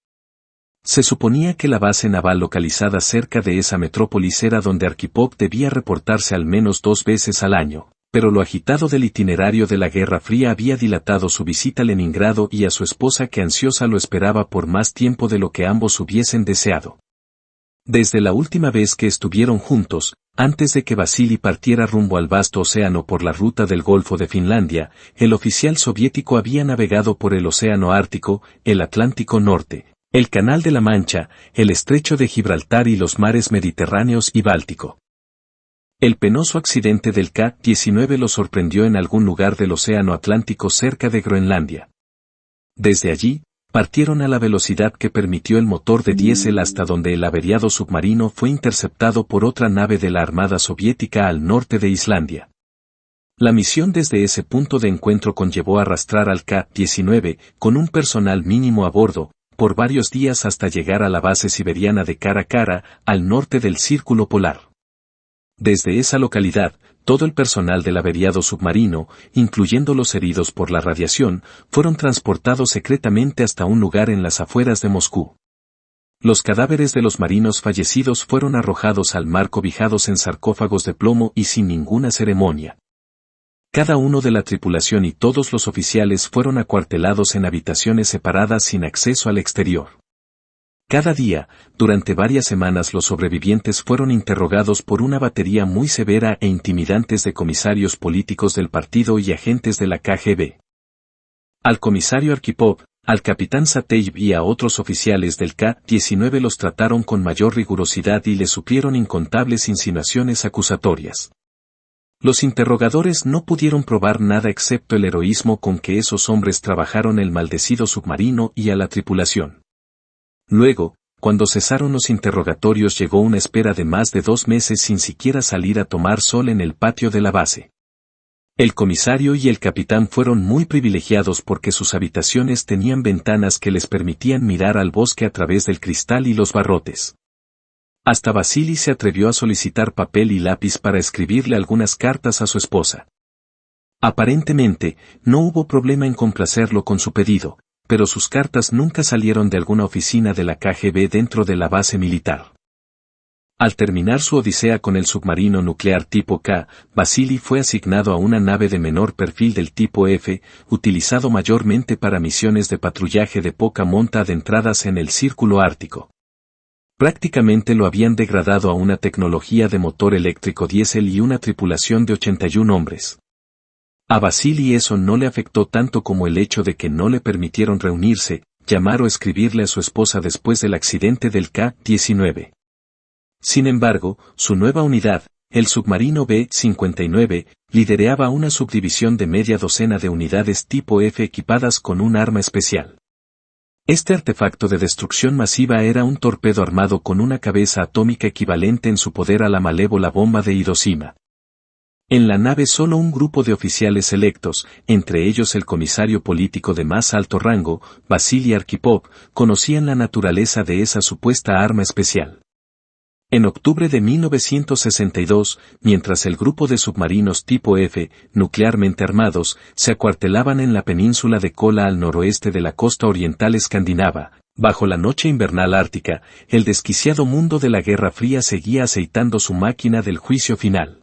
Se suponía que la base naval localizada cerca de esa metrópolis era donde Arkhipov debía reportarse al menos 2 veces al año, pero lo agitado del itinerario de la Guerra Fría había dilatado su visita a Leningrado y a su esposa que ansiosa lo esperaba por más tiempo de lo que ambos hubiesen deseado. Desde la última vez que estuvieron juntos, antes de que Vasily partiera rumbo al vasto océano por la ruta del Golfo de Finlandia, el oficial soviético había navegado por el Océano Ártico, el Atlántico Norte, el Canal de la Mancha, el Estrecho de Gibraltar y los mares Mediterráneos y Báltico. El penoso accidente del K-19 lo sorprendió en algún lugar del Océano Atlántico cerca de Groenlandia. Desde allí, partieron a la velocidad que permitió el motor de diésel hasta donde el averiado submarino fue interceptado por otra nave de la Armada Soviética al norte de Islandia. La misión desde ese punto de encuentro conllevó arrastrar al K-19, con un personal mínimo a bordo, por varios días hasta llegar a la base siberiana de Cara Cara, al norte del Círculo Polar. Desde esa localidad, todo el personal del averiado submarino, incluyendo los heridos por la radiación, fueron transportados secretamente hasta un lugar en las afueras de Moscú. Los cadáveres de los marinos fallecidos fueron arrojados al mar cobijados en sarcófagos de plomo y sin ninguna ceremonia. Cada uno de la tripulación y todos los oficiales fueron acuartelados en habitaciones separadas sin acceso al exterior. Cada día, durante varias semanas los sobrevivientes fueron interrogados por una batería muy severa e intimidantes de comisarios políticos del partido y agentes de la KGB. Al comisario Arkhipov, al capitán Sateyev y a otros oficiales del K-19 los trataron con mayor rigurosidad y les supieron incontables insinuaciones acusatorias. Los interrogadores no pudieron probar nada excepto el heroísmo con que esos hombres trabajaron el maldecido submarino y a la tripulación. Luego, cuando cesaron los interrogatorios, llegó una espera de más de 2 meses sin siquiera salir a tomar sol en el patio de la base. El comisario y el capitán fueron muy privilegiados porque sus habitaciones tenían ventanas que les permitían mirar al bosque a través del cristal y los barrotes. Hasta Vasily se atrevió a solicitar papel y lápiz para escribirle algunas cartas a su esposa. Aparentemente, no hubo problema en complacerlo con su pedido, pero sus cartas nunca salieron de alguna oficina de la KGB dentro de la base militar. Al terminar su odisea con el submarino nuclear tipo K, Vasily fue asignado a una nave de menor perfil del tipo F, utilizado mayormente para misiones de patrullaje de poca monta adentradas en el Círculo Ártico. Prácticamente lo habían degradado a una tecnología de motor eléctrico diésel y una tripulación de 81 hombres. A Vasily eso no le afectó tanto como el hecho de que no le permitieron reunirse, llamar o escribirle a su esposa después del accidente del K-19. Sin embargo, su nueva unidad, el submarino B-59, lideraba una subdivisión de media docena de unidades tipo F equipadas con un arma especial. Este artefacto de destrucción masiva era un torpedo armado con una cabeza atómica equivalente en su poder a la malévola bomba de Hiroshima. En la nave solo un grupo de oficiales selectos, entre ellos el comisario político de más alto rango, Vasily Arkhipov, conocían la naturaleza de esa supuesta arma especial. En octubre de 1962, mientras el grupo de submarinos tipo F, nuclearmente armados, se acuartelaban en la península de Kola al noroeste de la costa oriental escandinava, bajo la noche invernal ártica, el desquiciado mundo de la Guerra Fría seguía aceitando su máquina del juicio final.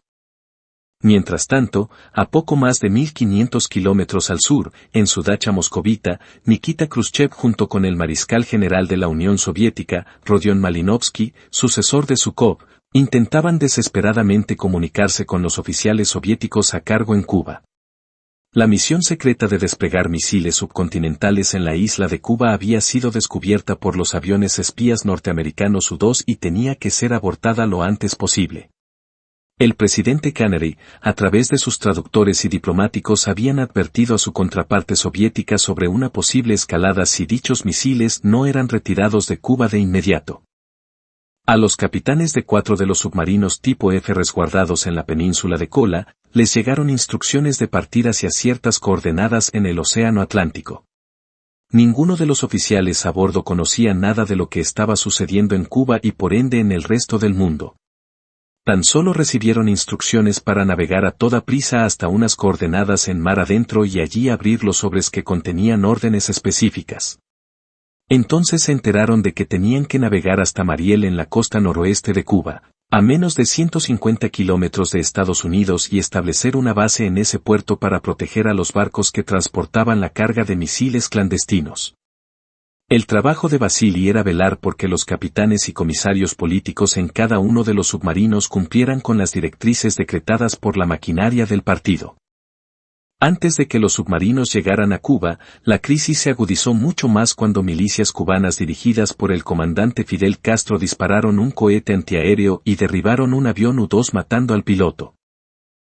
Mientras tanto, a poco más de 1500 kilómetros al sur, en su dacha moscovita, Nikita Khrushchev junto con el mariscal general de la Unión Soviética, Rodion Malinovsky, sucesor de Zhukov, intentaban desesperadamente comunicarse con los oficiales soviéticos a cargo en Cuba. La misión secreta de desplegar misiles subcontinentales en la isla de Cuba había sido descubierta por los aviones espías norteamericanos U-2 y tenía que ser abortada lo antes posible. El presidente Kennedy, a través de sus traductores y diplomáticos, habían advertido a su contraparte soviética sobre una posible escalada si dichos misiles no eran retirados de Cuba de inmediato. A los capitanes de 4 de los submarinos tipo F resguardados en la península de Kola, les llegaron instrucciones de partir hacia ciertas coordenadas en el Océano Atlántico. Ninguno de los oficiales a bordo conocía nada de lo que estaba sucediendo en Cuba y por ende en el resto del mundo. Tan solo recibieron instrucciones para navegar a toda prisa hasta unas coordenadas en mar adentro y allí abrir los sobres que contenían órdenes específicas. Entonces se enteraron de que tenían que navegar hasta Mariel en la costa noroeste de Cuba, a menos de 150 kilómetros de Estados Unidos y establecer una base en ese puerto para proteger a los barcos que transportaban la carga de misiles clandestinos. El trabajo de Vasily era velar porque los capitanes y comisarios políticos en cada uno de los submarinos cumplieran con las directrices decretadas por la maquinaria del partido. Antes de que los submarinos llegaran a Cuba, la crisis se agudizó mucho más cuando milicias cubanas dirigidas por el comandante Fidel Castro dispararon un cohete antiaéreo y derribaron un avión U-2 matando al piloto.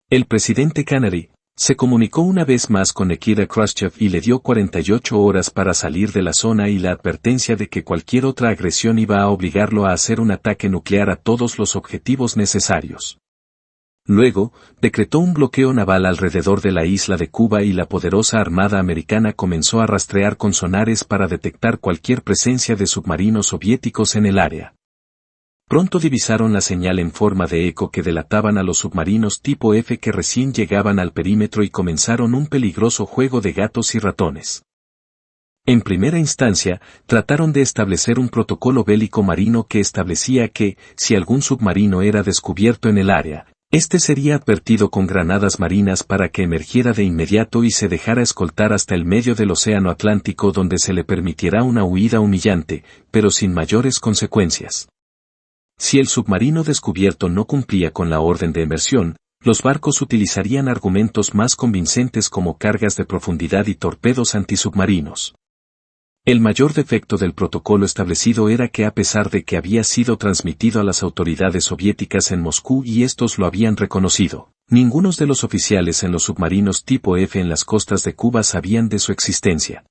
El presidente Kennedy se comunicó una vez más con Nikita Khrushchev y le dio 48 horas para salir de la zona y la advertencia de que cualquier otra agresión iba a obligarlo a hacer un ataque nuclear a todos los objetivos necesarios. Luego, decretó un bloqueo naval alrededor de la isla de Cuba y la poderosa Armada Americana comenzó a rastrear con sonares para detectar cualquier presencia de submarinos soviéticos en el área. Pronto divisaron la señal en forma de eco que delataban a los submarinos tipo F que recién llegaban al perímetro y comenzaron un peligroso juego de gatos y ratones. En primera instancia, trataron de establecer un protocolo bélico marino que establecía que, si algún submarino era descubierto en el área, este sería advertido con granadas marinas para que emergiera de inmediato y se dejara escoltar hasta el medio del Océano Atlántico donde se le permitiera una huida humillante, pero sin mayores consecuencias. Si el submarino descubierto no cumplía con la orden de emersión, los barcos utilizarían argumentos más convincentes como cargas de profundidad y torpedos antisubmarinos. El mayor defecto del protocolo establecido era que a pesar de que había sido transmitido a las autoridades soviéticas en Moscú y estos lo habían reconocido, ninguno de los oficiales en los submarinos tipo F en las costas de Cuba sabían de su existencia.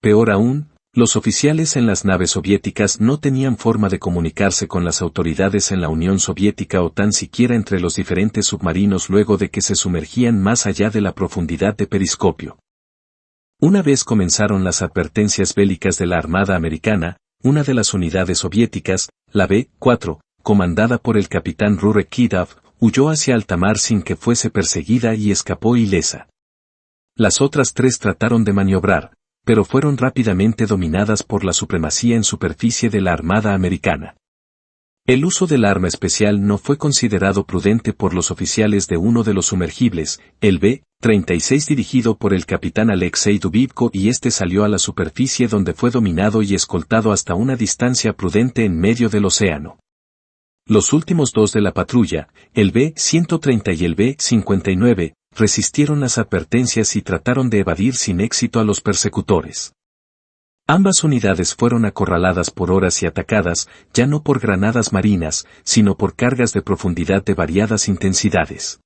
Peor aún, los oficiales en las naves soviéticas no tenían forma de comunicarse con las autoridades en la Unión Soviética o tan siquiera entre los diferentes submarinos luego de que se sumergían más allá de la profundidad de periscopio. Una vez comenzaron las advertencias bélicas de la Armada Americana, una de las unidades soviéticas, la B-4, comandada por el capitán Rurek Kidov, huyó hacia alta mar sin que fuese perseguida y escapó ilesa. Las otras tres trataron de maniobrar, pero fueron rápidamente dominadas por la supremacía en superficie de la Armada Americana. El uso del arma especial no fue considerado prudente por los oficiales de uno de los sumergibles, el B-36 dirigido por el capitán Alexei Dubivko y este salió a la superficie donde fue dominado y escoltado hasta una distancia prudente en medio del océano. Los últimos dos de la patrulla, el B-130 y el B-59, resistieron las advertencias y trataron de evadir sin éxito a los persecutores. Ambas unidades fueron acorraladas por horas y atacadas, ya no por granadas marinas, sino por cargas de profundidad de variadas intensidades.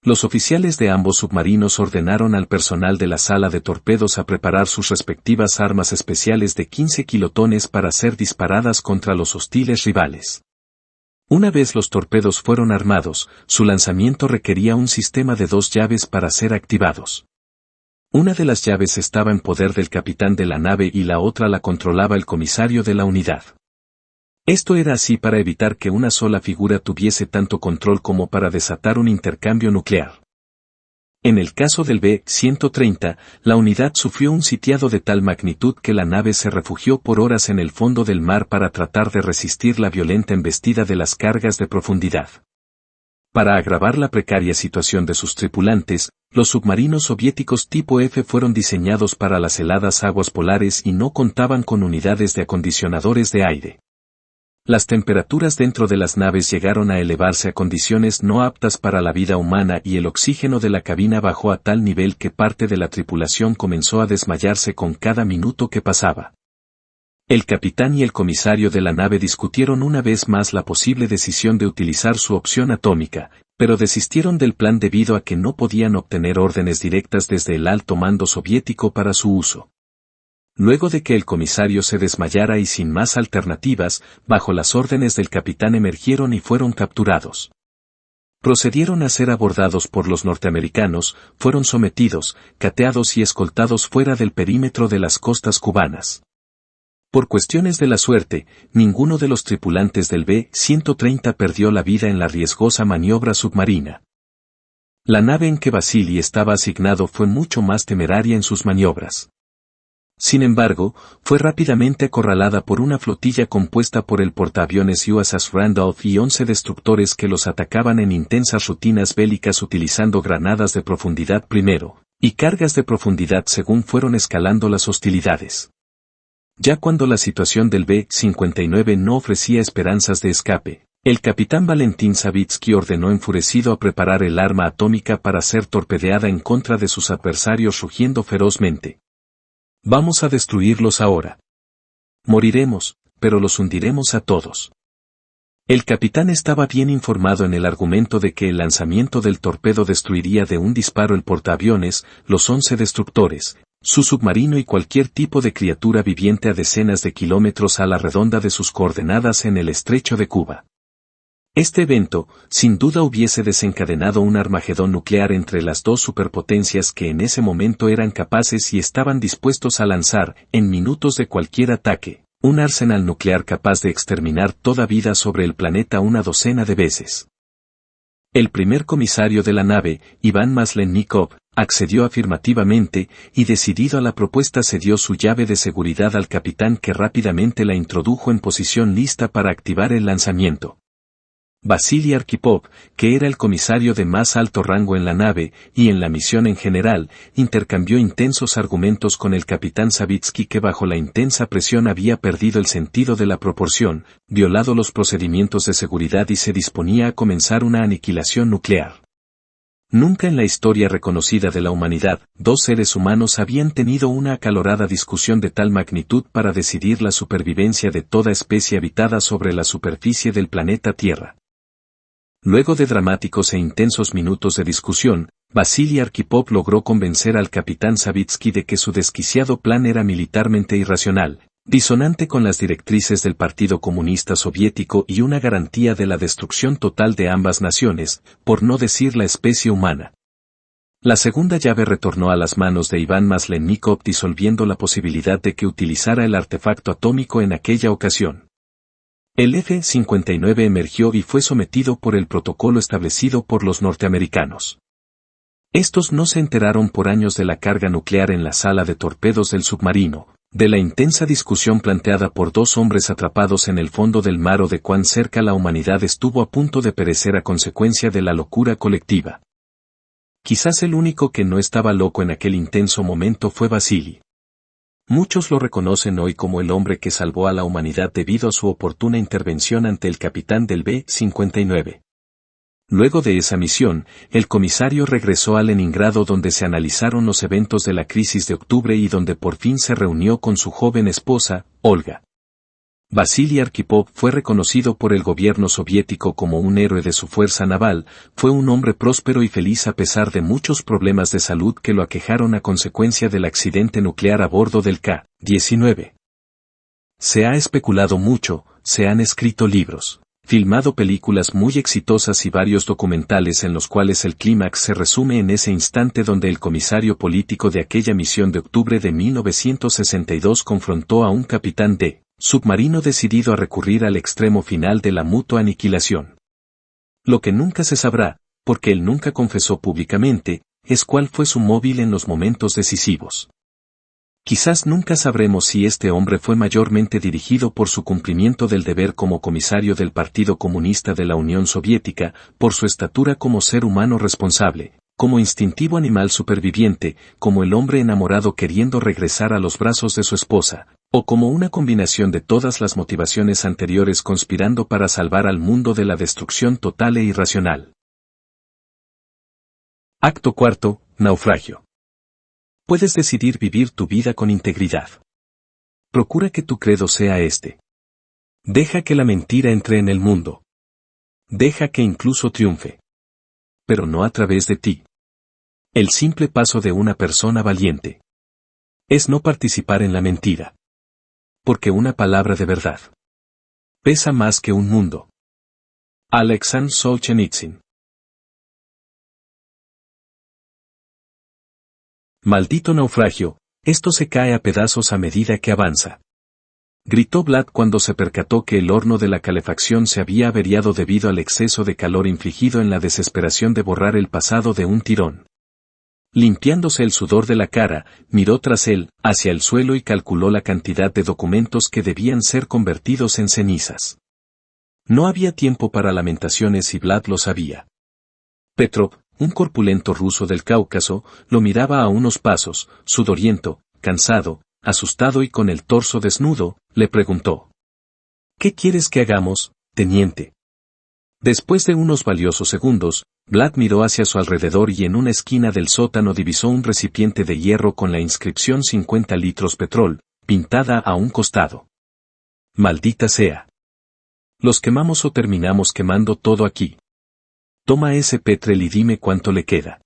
Los oficiales de ambos submarinos ordenaron al personal de la sala de torpedos a preparar sus respectivas armas especiales de 15 kilotones para ser disparadas contra los hostiles rivales. Una vez los torpedos fueron armados, su lanzamiento requería un sistema de 2 llaves para ser activados. Una de las llaves estaba en poder del capitán de la nave y la otra la controlaba el comisario de la unidad. Esto era así para evitar que una sola figura tuviese tanto control como para desatar un intercambio nuclear. En el caso del B-130, la unidad sufrió un sitiado de tal magnitud que la nave se refugió por horas en el fondo del mar para tratar de resistir la violenta embestida de las cargas de profundidad. Para agravar la precaria situación de sus tripulantes, los submarinos soviéticos tipo F fueron diseñados para las heladas aguas polares y no contaban con unidades de acondicionadores de aire. Las temperaturas dentro de las naves llegaron a elevarse a condiciones no aptas para la vida humana y el oxígeno de la cabina bajó a tal nivel que parte de la tripulación comenzó a desmayarse con cada minuto que pasaba. El capitán y el comisario de la nave discutieron una vez más la posible decisión de utilizar su opción atómica, pero desistieron del plan debido a que no podían obtener órdenes directas desde el alto mando soviético para su uso. Luego de que el comisario se desmayara y sin más alternativas, bajo las órdenes del capitán emergieron y fueron capturados. Procedieron a ser abordados por los norteamericanos, fueron sometidos, cateados y escoltados fuera del perímetro de las costas cubanas. Por cuestiones de la suerte, ninguno de los tripulantes del B-130 perdió la vida en la riesgosa maniobra submarina. La nave en que Vasily estaba asignado fue mucho más temeraria en sus maniobras. Sin embargo, fue rápidamente acorralada por una flotilla compuesta por el portaaviones USS Randolph y 11 destructores que los atacaban en intensas rutinas bélicas utilizando granadas de profundidad primero, y cargas de profundidad según fueron escalando las hostilidades. Ya cuando la situación del B-59 no ofrecía esperanzas de escape, el capitán Valentín Savitsky ordenó enfurecido a preparar el arma atómica para ser torpedeada en contra de sus adversarios rugiendo ferozmente. Vamos a destruirlos ahora. Moriremos, pero los hundiremos a todos. El capitán estaba bien informado en el argumento de que el lanzamiento del torpedo destruiría de un disparo el portaaviones, los 11 destructores, su submarino y cualquier tipo de criatura viviente a decenas de kilómetros a la redonda de sus coordenadas en el estrecho de Cuba. Este evento, sin duda hubiese desencadenado un Armagedón nuclear entre las dos superpotencias que en ese momento eran capaces y estaban dispuestos a lanzar, en minutos de cualquier ataque, un arsenal nuclear capaz de exterminar toda vida sobre el planeta una docena de veces. El primer comisario de la nave, Iván Maslennikov, accedió afirmativamente, y decidido a la propuesta cedió su llave de seguridad al capitán que rápidamente la introdujo en posición lista para activar el lanzamiento. Vasily Arkhipov, que era el comisario de más alto rango en la nave, y en la misión en general, intercambió intensos argumentos con el capitán Savitsky que bajo la intensa presión había perdido el sentido de la proporción, violado los procedimientos de seguridad y se disponía a comenzar una aniquilación nuclear. Nunca en la historia reconocida de la humanidad, dos seres humanos habían tenido una acalorada discusión de tal magnitud para decidir la supervivencia de toda especie habitada sobre la superficie del planeta Tierra. Luego de dramáticos e intensos minutos de discusión, Vasily Arkhipov logró convencer al capitán Savitsky de que su desquiciado plan era militarmente irracional, disonante con las directrices del Partido Comunista Soviético y una garantía de la destrucción total de ambas naciones, por no decir la especie humana. La segunda llave retornó a las manos de Iván Maslennikov disolviendo la posibilidad de que utilizara el artefacto atómico en aquella ocasión. El F-59 emergió y fue sometido por el protocolo establecido por los norteamericanos. Estos no se enteraron por años de la carga nuclear en la sala de torpedos del submarino, de la intensa discusión planteada por dos hombres atrapados en el fondo del mar o de cuán cerca la humanidad estuvo a punto de perecer a consecuencia de la locura colectiva. Quizás el único que no estaba loco en aquel intenso momento fue Vasily. Muchos lo reconocen hoy como el hombre que salvó a la humanidad debido a su oportuna intervención ante el capitán del B-59. Luego de esa misión, el comisario regresó a Leningrado donde se analizaron los eventos de la crisis de octubre y donde por fin se reunió con su joven esposa, Olga. Vasily Arkhipov fue reconocido por el gobierno soviético como un héroe de su fuerza naval, fue un hombre próspero y feliz a pesar de muchos problemas de salud que lo aquejaron a consecuencia del accidente nuclear a bordo del K-19. Se ha especulado mucho, se han escrito libros, filmado películas muy exitosas y varios documentales en los cuales el clímax se resume en ese instante donde el comisario político de aquella misión de octubre de 1962 confrontó a un capitán de submarino decidido a recurrir al extremo final de la mutua aniquilación. Lo que nunca se sabrá, porque él nunca confesó públicamente, es cuál fue su móvil en los momentos decisivos. Quizás nunca sabremos si este hombre fue mayormente dirigido por su cumplimiento del deber como comisario del Partido Comunista de la Unión Soviética, por su estatura como ser humano responsable, como instintivo animal superviviente, como el hombre enamorado queriendo regresar a los brazos de su esposa, o como una combinación de todas las motivaciones anteriores conspirando para salvar al mundo de la destrucción total e irracional. Acto cuarto, naufragio. Puedes decidir vivir tu vida con integridad. Procura que tu credo sea este. Deja que la mentira entre en el mundo. Deja que incluso triunfe. Pero no a través de ti. El simple paso de una persona valiente es no participar en la mentira. Porque una palabra de verdad pesa más que un mundo. Alexandr Solzhenitsyn. Maldito naufragio, esto se cae a pedazos a medida que avanza. Gritó Vlad cuando se percató que el horno de la calefacción se había averiado debido al exceso de calor infligido en la desesperación de borrar el pasado de un tirón. Limpiándose el sudor de la cara, miró tras él, hacia el suelo y calculó la cantidad de documentos que debían ser convertidos en cenizas. No había tiempo para lamentaciones y Vlad lo sabía. Petrov, un corpulento ruso del Cáucaso, lo miraba a unos pasos, sudoriento, cansado, asustado y con el torso desnudo, le preguntó. ¿Qué quieres que hagamos, teniente? Después de unos valiosos segundos, Vlad miró hacia su alrededor y en una esquina del sótano divisó un recipiente de hierro con la inscripción 50 litros petrol, pintada a un costado. Maldita sea. ¿Los quemamos o terminamos quemando todo aquí? Toma ese petrel y dime cuánto le queda.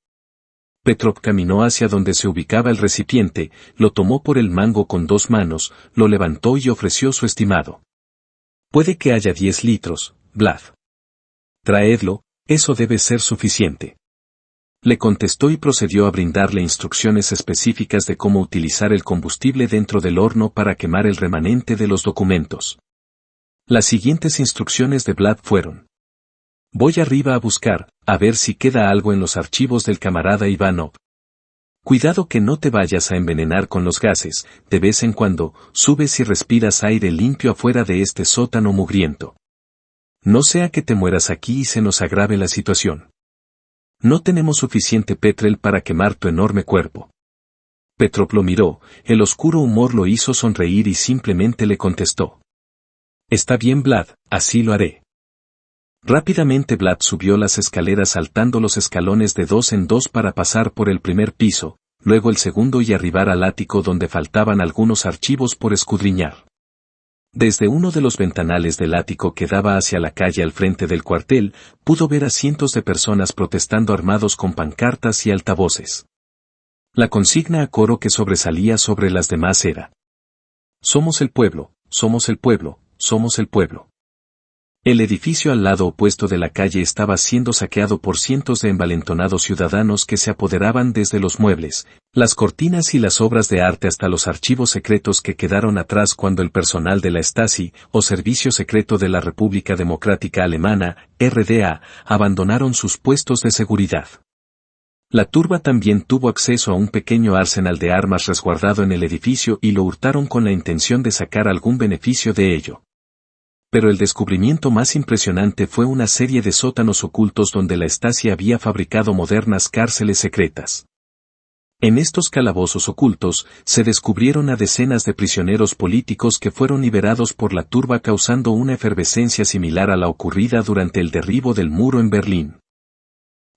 Petrov caminó hacia donde se ubicaba el recipiente, lo tomó por el mango con dos manos, lo levantó y ofreció su estimado. Puede que haya 10 litros, Vlad. Traedlo, eso debe ser suficiente. Le contestó y procedió a brindarle instrucciones específicas de cómo utilizar el combustible dentro del horno para quemar el remanente de los documentos. Las siguientes instrucciones de Vlad fueron: voy arriba a buscar, a ver si queda algo en los archivos del camarada Ivanov. Cuidado que no te vayas a envenenar con los gases, de vez en cuando, subes y respiras aire limpio afuera de este sótano mugriento. No sea que te mueras aquí y se nos agrave la situación. No tenemos suficiente petrel para quemar tu enorme cuerpo. Petrov lo miró, el oscuro humor lo hizo sonreír y simplemente le contestó: está bien, Vlad, así lo haré. Rápidamente Vlad subió las escaleras saltando los escalones de 2 en 2 para pasar por el primer piso, luego el segundo y arribar al ático donde faltaban algunos archivos por escudriñar. Desde uno de los ventanales del ático que daba hacia la calle al frente del cuartel, pudo ver a cientos de personas protestando armados con pancartas y altavoces. La consigna a coro que sobresalía sobre las demás era: somos el pueblo, somos el pueblo, somos el pueblo. El edificio al lado opuesto de la calle estaba siendo saqueado por cientos de envalentonados ciudadanos que se apoderaban desde los muebles, las cortinas y las obras de arte hasta los archivos secretos que quedaron atrás cuando el personal de la Stasi, o Servicio Secreto de la República Democrática Alemana, RDA, abandonaron sus puestos de seguridad. La turba también tuvo acceso a un pequeño arsenal de armas resguardado en el edificio y lo hurtaron con la intención de sacar algún beneficio de ello. Pero el descubrimiento más impresionante fue una serie de sótanos ocultos donde la Stasi había fabricado modernas cárceles secretas. En estos calabozos ocultos, se descubrieron a decenas de prisioneros políticos que fueron liberados por la turba causando una efervescencia similar a la ocurrida durante el derribo del muro en Berlín.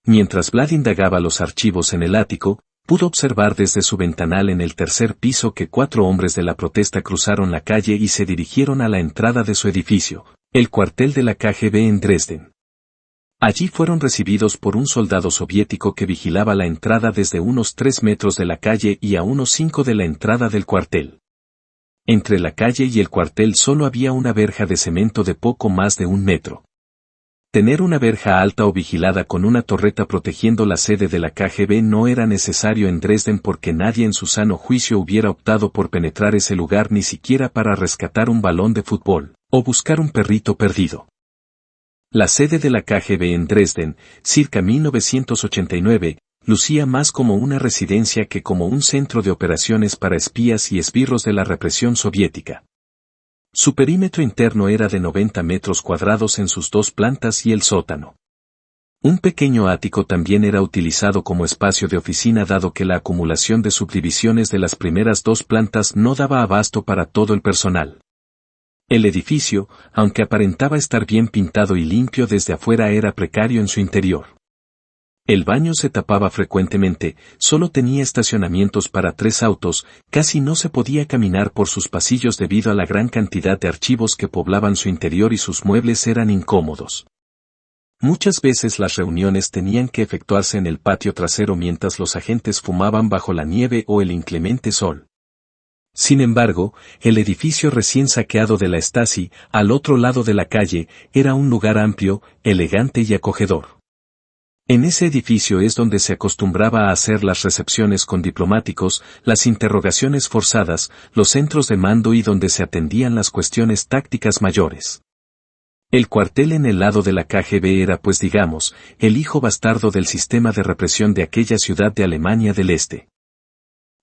Mientras Vlad indagaba los archivos en el ático, pudo observar desde su ventanal en el tercer piso que 4 hombres de la protesta cruzaron la calle y se dirigieron a la entrada de su edificio, el cuartel de la KGB en Dresden. Allí fueron recibidos por un soldado soviético que vigilaba la entrada desde unos 3 metros de la calle y a unos 5 de la entrada del cuartel. Entre la calle y el cuartel solo había una verja de cemento de poco más de 1 metro. Tener una verja alta o vigilada con una torreta protegiendo la sede de la KGB no era necesario en Dresden porque nadie en su sano juicio hubiera optado por penetrar ese lugar ni siquiera para rescatar un balón de fútbol, o buscar un perrito perdido. La sede de la KGB en Dresden, circa 1989, lucía más como una residencia que como un centro de operaciones para espías y esbirros de la represión soviética. Su perímetro interno era de 90 metros cuadrados en sus 2 plantas y el sótano. Un pequeño ático también era utilizado como espacio de oficina dado que la acumulación de subdivisiones de las primeras 2 plantas no daba abasto para todo el personal. El edificio, aunque aparentaba estar bien pintado y limpio desde afuera, era precario en su interior. El baño se tapaba frecuentemente, solo tenía estacionamientos para 3 autos, casi no se podía caminar por sus pasillos debido a la gran cantidad de archivos que poblaban su interior y sus muebles eran incómodos. Muchas veces las reuniones tenían que efectuarse en el patio trasero mientras los agentes fumaban bajo la nieve o el inclemente sol. Sin embargo, el edificio recién saqueado de la Stasi, al otro lado de la calle, era un lugar amplio, elegante y acogedor. En ese edificio es donde se acostumbraba a hacer las recepciones con diplomáticos, las interrogaciones forzadas, los centros de mando y donde se atendían las cuestiones tácticas mayores. El cuartel en el lado de la KGB era pues digamos, el hijo bastardo del sistema de represión de aquella ciudad de Alemania del Este.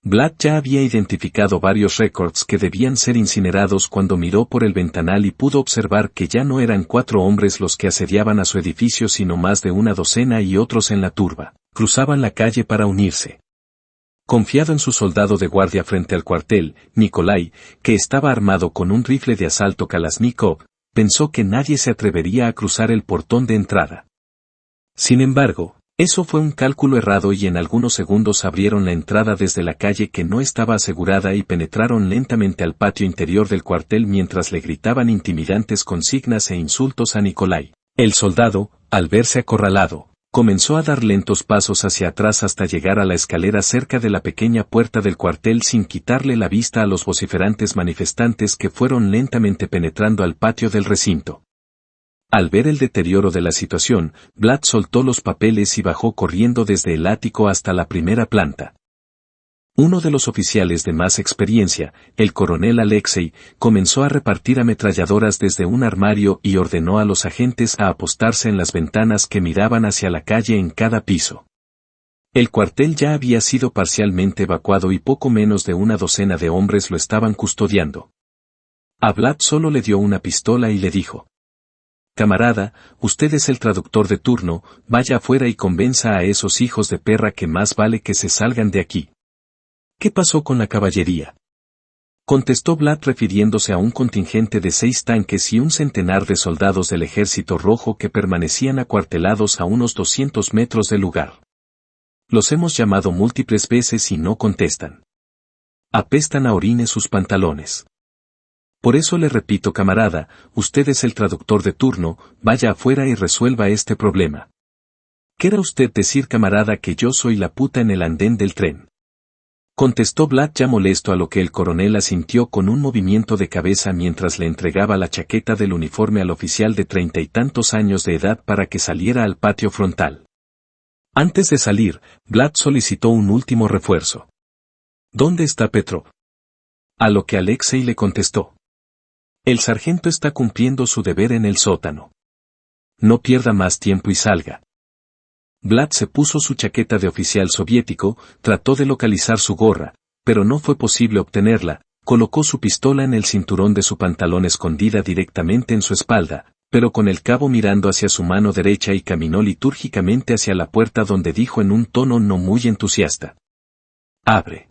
Vlad ya había identificado varios récords que debían ser incinerados cuando miró por el ventanal y pudo observar que ya no eran 4 hombres los que asediaban a su edificio sino más de una docena y otros en la turba, cruzaban la calle para unirse. Confiado en su soldado de guardia frente al cuartel, Nikolai, que estaba armado con un rifle de asalto Kalashnikov, pensó que nadie se atrevería a cruzar el portón de entrada. Sin embargo, eso fue un cálculo errado y en algunos segundos abrieron la entrada desde la calle que no estaba asegurada y penetraron lentamente al patio interior del cuartel mientras le gritaban intimidantes consignas e insultos a Nikolai. El soldado, al verse acorralado, comenzó a dar lentos pasos hacia atrás hasta llegar a la escalera cerca de la pequeña puerta del cuartel sin quitarle la vista a los vociferantes manifestantes que fueron lentamente penetrando al patio del recinto. Al ver el deterioro de la situación, Vlad soltó los papeles y bajó corriendo desde el ático hasta la primera planta. Uno de los oficiales de más experiencia, el coronel Alexei, comenzó a repartir ametralladoras desde un armario y ordenó a los agentes a apostarse en las ventanas que miraban hacia la calle en cada piso. El cuartel ya había sido parcialmente evacuado y poco menos de una docena de hombres lo estaban custodiando. A Vlad solo le dio una pistola y le dijo: «Camarada, usted es el traductor de turno, vaya afuera y convenza a esos hijos de perra que más vale que se salgan de aquí». «¿Qué pasó con la caballería?», contestó Vlad refiriéndose a un contingente de 6 tanques y un centenar de soldados del Ejército Rojo que permanecían acuartelados a unos 200 metros del lugar. «Los hemos llamado múltiples veces y no contestan. Apestan a orines sus pantalones. Por eso le repito, camarada, usted es el traductor de turno, vaya afuera y resuelva este problema». «¿Quiera usted decir, camarada, que yo soy la puta en el andén del tren?», contestó Vlad ya molesto, a lo que el coronel asintió con un movimiento de cabeza mientras le entregaba la chaqueta del uniforme al oficial de 30 y tantos años de edad para que saliera al patio frontal. Antes de salir, Vlad solicitó un último refuerzo. «¿Dónde está Petrov?», a lo que Alexei le contestó: «El sargento está cumpliendo su deber en el sótano. No pierda más tiempo y salga». Vlad se puso su chaqueta de oficial soviético, trató de localizar su gorra, pero no fue posible obtenerla, colocó su pistola en el cinturón de su pantalón escondida directamente en su espalda, pero con el cabo mirando hacia su mano derecha, y caminó litúrgicamente hacia la puerta, donde dijo en un tono no muy entusiasta: «Abre».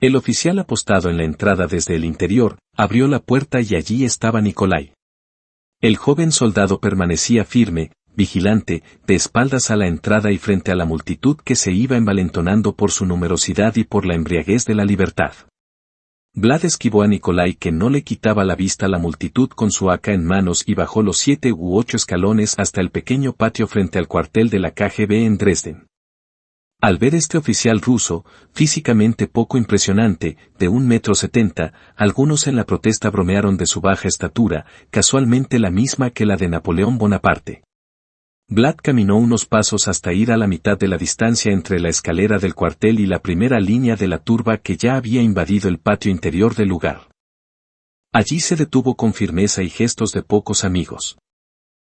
El oficial, apostado en la entrada desde el interior, abrió la puerta y allí estaba Nikolai. El joven soldado permanecía firme, vigilante, de espaldas a la entrada y frente a la multitud que se iba envalentonando por su numerosidad y por la embriaguez de la libertad. Vlad esquivó a Nikolai, que no le quitaba la vista a la multitud con su AK en manos, y bajó los 7 u 8 escalones hasta el pequeño patio frente al cuartel de la KGB en Dresden. Al ver este oficial ruso, físicamente poco impresionante, de 1,70 m, algunos en la protesta bromearon de su baja estatura, casualmente la misma que la de Napoleón Bonaparte. Vlad caminó unos pasos hasta ir a la mitad de la distancia entre la escalera del cuartel y la primera línea de la turba que ya había invadido el patio interior del lugar. Allí se detuvo con firmeza y gestos de pocos amigos.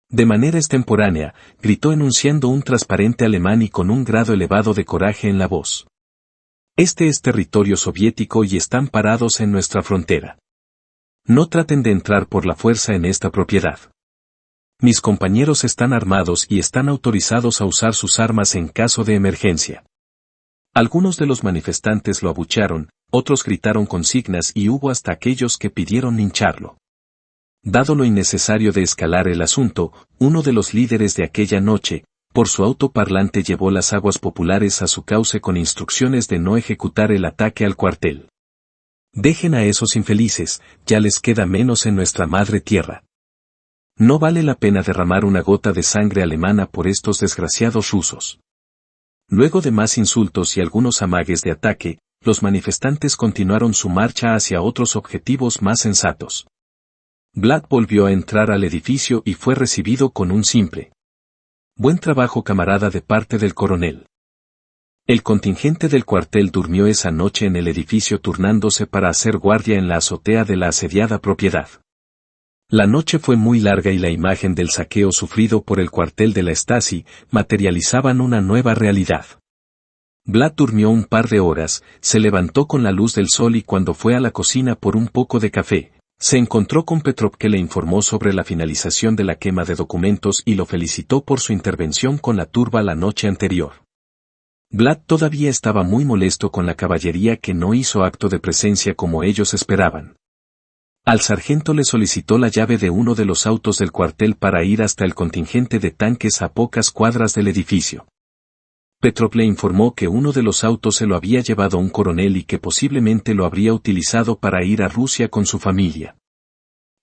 De manera extemporánea, gritó enunciando un transparente alemán y con un grado elevado de coraje en la voz: «Este es territorio soviético y están parados en nuestra frontera. No traten de entrar por la fuerza en esta propiedad. Mis compañeros están armados y están autorizados a usar sus armas en caso de emergencia». Algunos de los manifestantes lo abuchearon, otros gritaron consignas y hubo hasta aquellos que pidieron lincharlo. Dado lo innecesario de escalar el asunto, uno de los líderes de aquella noche, por su autoparlante, llevó las aguas populares a su cauce con instrucciones de no ejecutar el ataque al cuartel. «Dejen a esos infelices, ya les queda menos en nuestra madre tierra. No vale la pena derramar una gota de sangre alemana por estos desgraciados rusos». Luego de más insultos y algunos amagues de ataque, los manifestantes continuaron su marcha hacia otros objetivos más sensatos. Vlad volvió a entrar al edificio y fue recibido con un simple «Buen trabajo, camarada», de parte del coronel. El contingente del cuartel durmió esa noche en el edificio, turnándose para hacer guardia en la azotea de la asediada propiedad. La noche fue muy larga y la imagen del saqueo sufrido por el cuartel de la Stasi materializaban una nueva realidad. Vlad durmió un par de horas, se levantó con la luz del sol y cuando fue a la cocina por un poco de café, se encontró con Petrov, que le informó sobre la finalización de la quema de documentos y lo felicitó por su intervención con la turba la noche anterior. Vlad todavía estaba muy molesto con la caballería, que no hizo acto de presencia como ellos esperaban. Al sargento le solicitó la llave de uno de los autos del cuartel para ir hasta el contingente de tanques a pocas cuadras del edificio. Petrov le informó que uno de los autos se lo había llevado un coronel y que posiblemente lo habría utilizado para ir a Rusia con su familia.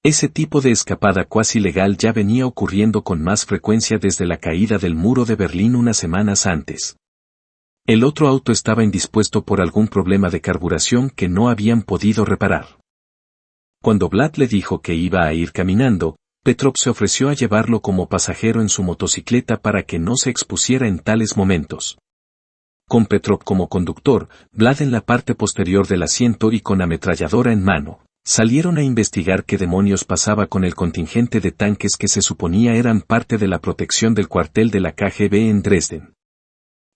Ese tipo de escapada cuasi legal ya venía ocurriendo con más frecuencia desde la caída del muro de Berlín unas semanas antes. El otro auto estaba indispuesto por algún problema de carburación que no habían podido reparar. Cuando Vlad le dijo que iba a ir caminando, Petrov se ofreció a llevarlo como pasajero en su motocicleta para que no se expusiera en tales momentos. Con Petrov como conductor, Vlad en la parte posterior del asiento y con ametralladora en mano, salieron a investigar qué demonios pasaba con el contingente de tanques que se suponía eran parte de la protección del cuartel de la KGB en Dresden.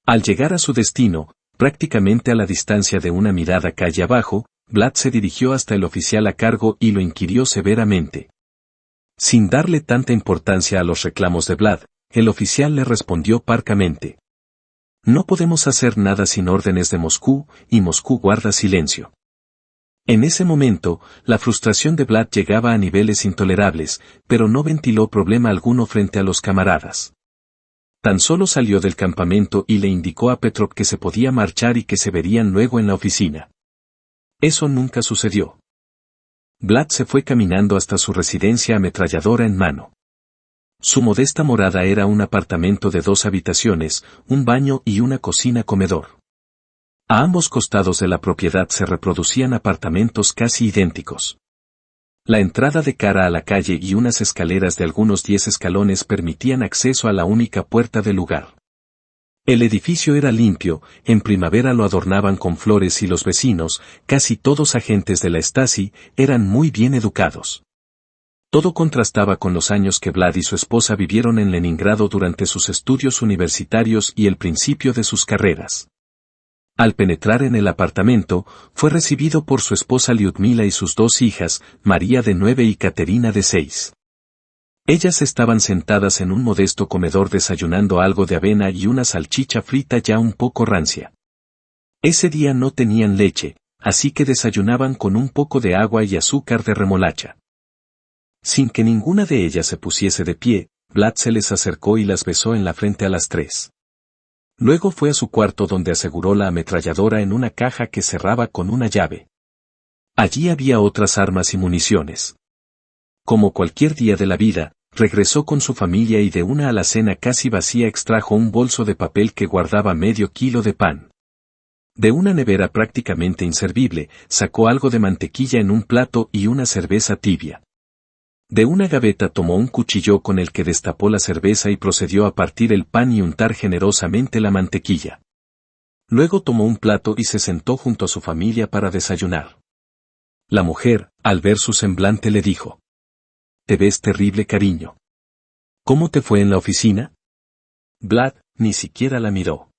Al llegar a su destino, prácticamente a la distancia de una mirada calle abajo, Vlad se dirigió hasta el oficial a cargo y lo inquirió severamente. Sin darle tanta importancia a los reclamos de Vlad, el oficial le respondió parcamente: «No podemos hacer nada sin órdenes de Moscú, y Moscú guarda silencio». En ese momento, la frustración de Vlad llegaba a niveles intolerables, pero no ventiló problema alguno frente a los camaradas. Tan solo salió del campamento y le indicó a Petrov que se podía marchar y que se verían luego en la oficina. Eso nunca sucedió. Vlad se fue caminando hasta su residencia ametralladora en mano. Su modesta morada era un apartamento de 2 habitaciones, un baño y una cocina-comedor. A ambos costados de la propiedad se reproducían apartamentos casi idénticos. La entrada de cara a la calle y unas escaleras de algunos 10 escalones permitían acceso a la única puerta del lugar. El edificio era limpio, en primavera lo adornaban con flores y los vecinos, casi todos agentes de la Stasi, eran muy bien educados. Todo contrastaba con los años que Vlad y su esposa vivieron en Leningrado durante sus estudios universitarios y el principio de sus carreras. Al penetrar en el apartamento, fue recibido por su esposa Lyudmila y sus 2 hijas, María de 9 y Caterina de 6. Ellas estaban sentadas en un modesto comedor desayunando algo de avena y una salchicha frita ya un poco rancia. Ese día no tenían leche, así que desayunaban con un poco de agua y azúcar de remolacha. Sin que ninguna de ellas se pusiese de pie, Vlad se les acercó y las besó en la frente a las 3. Luego fue a su cuarto donde aseguró la ametralladora en una caja que cerraba con una llave. Allí había otras armas y municiones. Como cualquier día de la vida, regresó con su familia y de una alacena casi vacía extrajo un bolso de papel que guardaba medio kilo de pan. De una nevera prácticamente inservible, sacó algo de mantequilla en un plato y una cerveza tibia. De una gaveta tomó un cuchillo con el que destapó la cerveza y procedió a partir el pan y untar generosamente la mantequilla. Luego tomó un plato y se sentó junto a su familia para desayunar. La mujer, al ver su semblante, le dijo: «Te ves terrible, cariño. ¿Cómo te fue en la oficina?» Vlad ni siquiera la miró.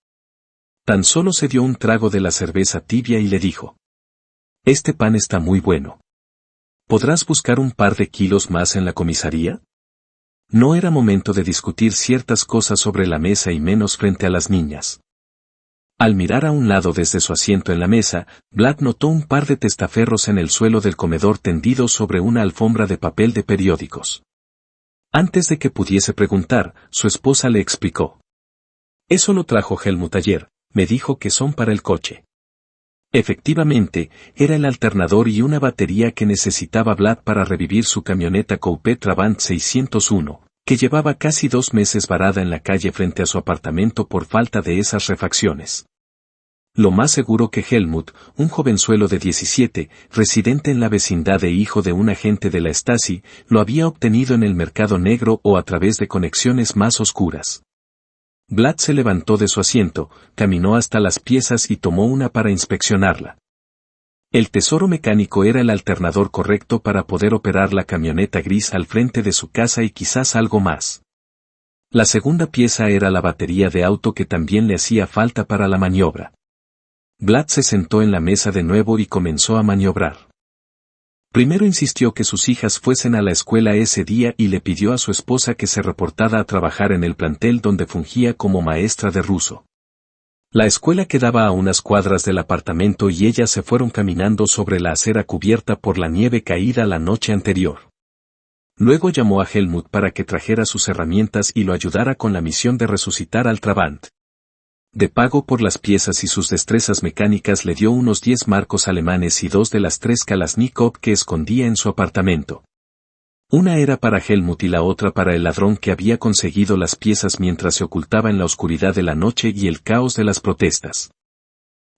Tan solo se dio un trago de la cerveza tibia y le dijo: «Este pan está muy bueno. ¿Podrás buscar un par de kilos más en la comisaría?» No era momento de discutir ciertas cosas sobre la mesa y menos frente a las niñas. Al mirar a un lado desde su asiento en la mesa, Vlad notó un par de testaferros en el suelo del comedor tendidos sobre una alfombra de papel de periódicos. Antes de que pudiese preguntar, su esposa le explicó: «Eso lo trajo Helmut ayer, me dijo que son para el coche». Efectivamente, era el alternador y una batería que necesitaba Vlad para revivir su camioneta Coupe Trabant 601, que llevaba casi 2 meses varada en la calle frente a su apartamento por falta de esas refacciones. Lo más seguro que Helmut, un jovenzuelo de 17, residente en la vecindad e hijo de un agente de la Stasi, lo había obtenido en el mercado negro o a través de conexiones más oscuras. Vlad se levantó de su asiento, caminó hasta las piezas y tomó una para inspeccionarla. El tesoro mecánico era el alternador correcto para poder operar la camioneta gris al frente de su casa y quizás algo más. La segunda pieza era la batería de auto que también le hacía falta para la maniobra. Vlad se sentó en la mesa de nuevo y comenzó a maniobrar. Primero insistió que sus hijas fuesen a la escuela ese día y le pidió a su esposa que se reportara a trabajar en el plantel donde fungía como maestra de ruso. La escuela quedaba a unas cuadras del apartamento y ellas se fueron caminando sobre la acera cubierta por la nieve caída la noche anterior. Luego llamó a Helmut para que trajera sus herramientas y lo ayudara con la misión de resucitar al Trabant. De pago por las piezas y sus destrezas mecánicas le dio unos 10 marcos alemanes y 2 de las 3 Kalashnikov que escondía en su apartamento. Una era para Helmut y la otra para el ladrón que había conseguido las piezas mientras se ocultaba en la oscuridad de la noche y el caos de las protestas.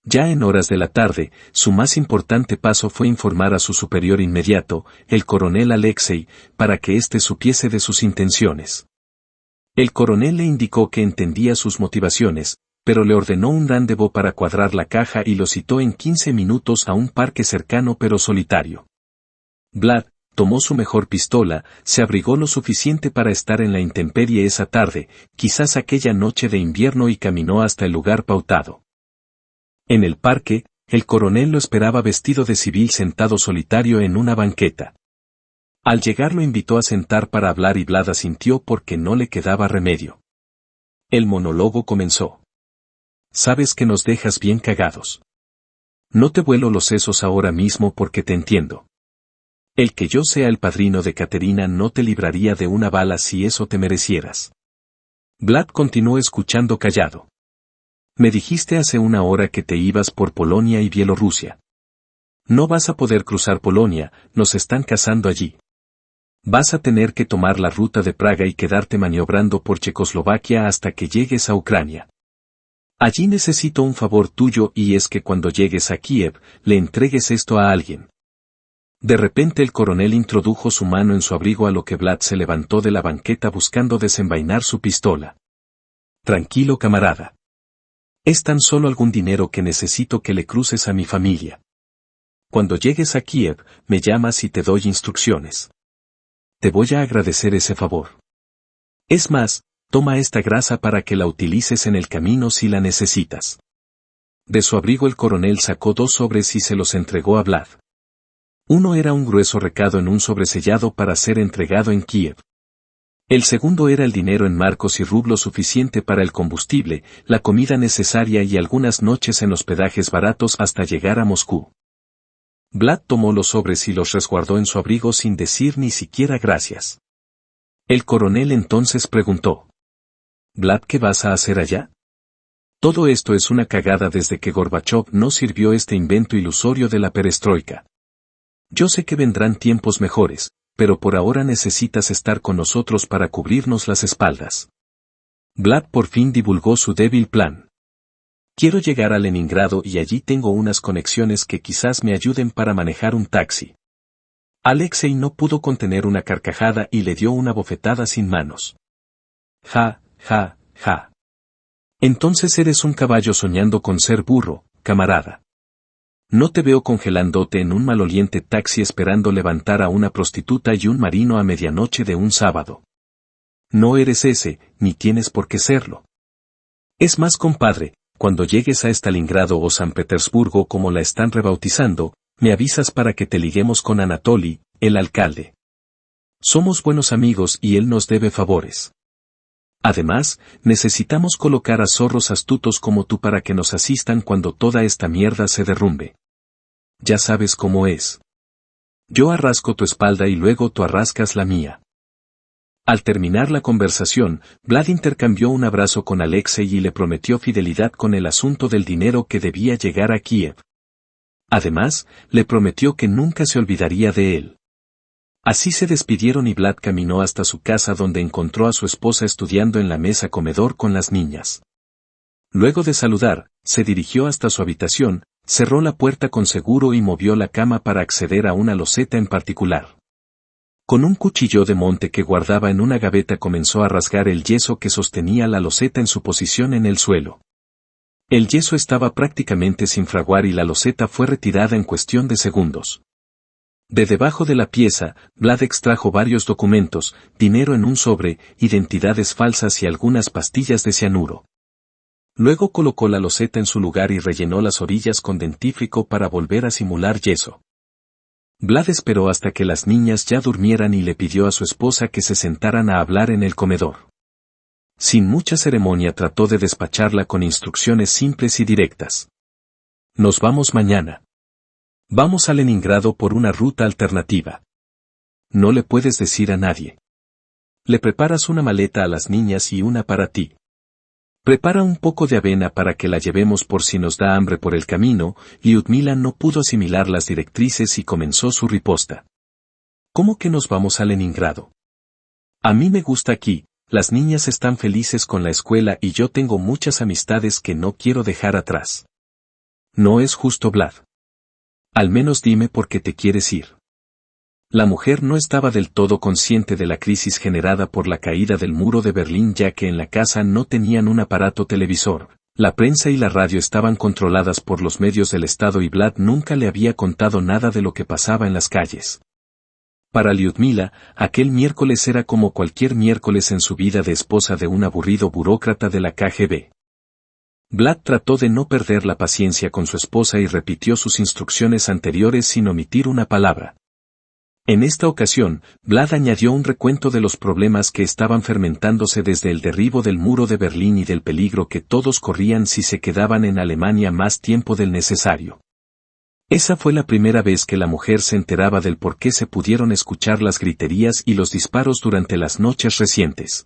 Ya en horas de la tarde, su más importante paso fue informar a su superior inmediato, el coronel Alexei, para que éste supiese de sus intenciones. El coronel le indicó que entendía sus motivaciones, pero le ordenó un rendezvous para cuadrar la caja y lo citó en 15 minutos a un parque cercano pero solitario. Vlad tomó su mejor pistola, se abrigó lo suficiente para estar en la intemperie esa tarde, quizás aquella noche de invierno, y caminó hasta el lugar pautado. En el parque, el coronel lo esperaba vestido de civil sentado solitario en una banqueta. Al llegar lo invitó a sentar para hablar y Vlad asintió porque no le quedaba remedio. El monólogo comenzó. Sabes que nos dejas bien cagados. No te vuelo los sesos ahora mismo porque te entiendo. El que yo sea el padrino de Caterina no te libraría de una bala si eso te merecieras. Vlad continuó escuchando callado. Me dijiste hace una hora que te ibas por Polonia y Bielorrusia. No vas a poder cruzar Polonia, nos están cazando allí. Vas a tener que tomar la ruta de Praga y quedarte maniobrando por Checoslovaquia hasta que llegues a Ucrania. Allí necesito un favor tuyo, y es que cuando llegues a Kiev, le entregues esto a alguien. De repente el coronel introdujo su mano en su abrigo, a lo que Vlad se levantó de la banqueta buscando desenvainar su pistola. Tranquilo, camarada. Es tan solo algún dinero que necesito que le cruces a mi familia. Cuando llegues a Kiev, me llamas y te doy instrucciones. Te voy a agradecer ese favor. Es más, toma esta grasa para que la utilices en el camino si la necesitas. De su abrigo el coronel sacó 2 sobres y se los entregó a Vlad. Uno era un grueso recado en un sobresellado para ser entregado en Kiev. El segundo era el dinero en marcos y rublos suficiente para el combustible, la comida necesaria y algunas noches en hospedajes baratos hasta llegar a Moscú. Vlad tomó los sobres y los resguardó en su abrigo sin decir ni siquiera gracias. El coronel entonces preguntó. «Vlad, ¿qué vas a hacer allá? Todo esto es una cagada desde que Gorbachov no sirvió este invento ilusorio de la perestroika. Yo sé que vendrán tiempos mejores, pero por ahora necesitas estar con nosotros para cubrirnos las espaldas». Vlad por fin divulgó su débil plan. Quiero llegar a Leningrado y allí tengo unas conexiones que quizás me ayuden para manejar un taxi. Alexei no pudo contener una carcajada y le dio una bofetada sin manos. Ja, ja, ja. Entonces eres un caballo soñando con ser burro, camarada. No te veo congelándote en un maloliente taxi esperando levantar a una prostituta y un marino a medianoche de un sábado. No eres ese, ni tienes por qué serlo. Es más, compadre, cuando llegues a Stalingrado o San Petersburgo, como la están rebautizando, me avisas para que te liguemos con Anatoly, el alcalde. Somos buenos amigos y él nos debe favores. Además, necesitamos colocar a zorros astutos como tú para que nos asistan cuando toda esta mierda se derrumbe. Ya sabes cómo es. Yo arrasco tu espalda y luego tú arrascas la mía. Al terminar la conversación, Vlad intercambió un abrazo con Alexei y le prometió fidelidad con el asunto del dinero que debía llegar a Kiev. Además, le prometió que nunca se olvidaría de él. Así se despidieron y Vlad caminó hasta su casa, donde encontró a su esposa estudiando en la mesa comedor con las niñas. Luego de saludar, se dirigió hasta su habitación, cerró la puerta con seguro y movió la cama para acceder a una loseta en particular. Con un cuchillo de monte que guardaba en una gaveta comenzó a rasgar el yeso que sostenía la loseta en su posición en el suelo. El yeso estaba prácticamente sin fraguar y la loseta fue retirada en cuestión de segundos. De debajo de la pieza, Vlad extrajo varios documentos, dinero en un sobre, identidades falsas y algunas pastillas de cianuro. Luego colocó la loseta en su lugar y rellenó las orillas con dentífrico para volver a simular yeso. Vlad esperó hasta que las niñas ya durmieran y le pidió a su esposa que se sentaran a hablar en el comedor. Sin mucha ceremonia trató de despacharla con instrucciones simples y directas. Nos vamos mañana. Vamos a Leningrado por una ruta alternativa. No le puedes decir a nadie. Le preparas una maleta a las niñas y una para ti. Prepara un poco de avena para que la llevemos por si nos da hambre por el camino. Lyudmila no pudo asimilar las directrices y comenzó su riposta. ¿Cómo que nos vamos a Leningrado? A mí me gusta aquí, las niñas están felices con la escuela y yo tengo muchas amistades que no quiero dejar atrás. No es justo, Vlad. Al menos dime por qué te quieres ir. La mujer no estaba del todo consciente de la crisis generada por la caída del muro de Berlín, ya que en la casa no tenían un aparato televisor. La prensa y la radio estaban controladas por los medios del Estado y Vlad nunca le había contado nada de lo que pasaba en las calles. Para Lyudmila, aquel miércoles era como cualquier miércoles en su vida de esposa de un aburrido burócrata de la KGB. Vlad trató de no perder la paciencia con su esposa y repitió sus instrucciones anteriores sin omitir una palabra. En esta ocasión, Vlad añadió un recuento de los problemas que estaban fermentándose desde el derribo del muro de Berlín y del peligro que todos corrían si se quedaban en Alemania más tiempo del necesario. Esa fue la primera vez que la mujer se enteraba del por qué se pudieron escuchar las griterías y los disparos durante las noches recientes.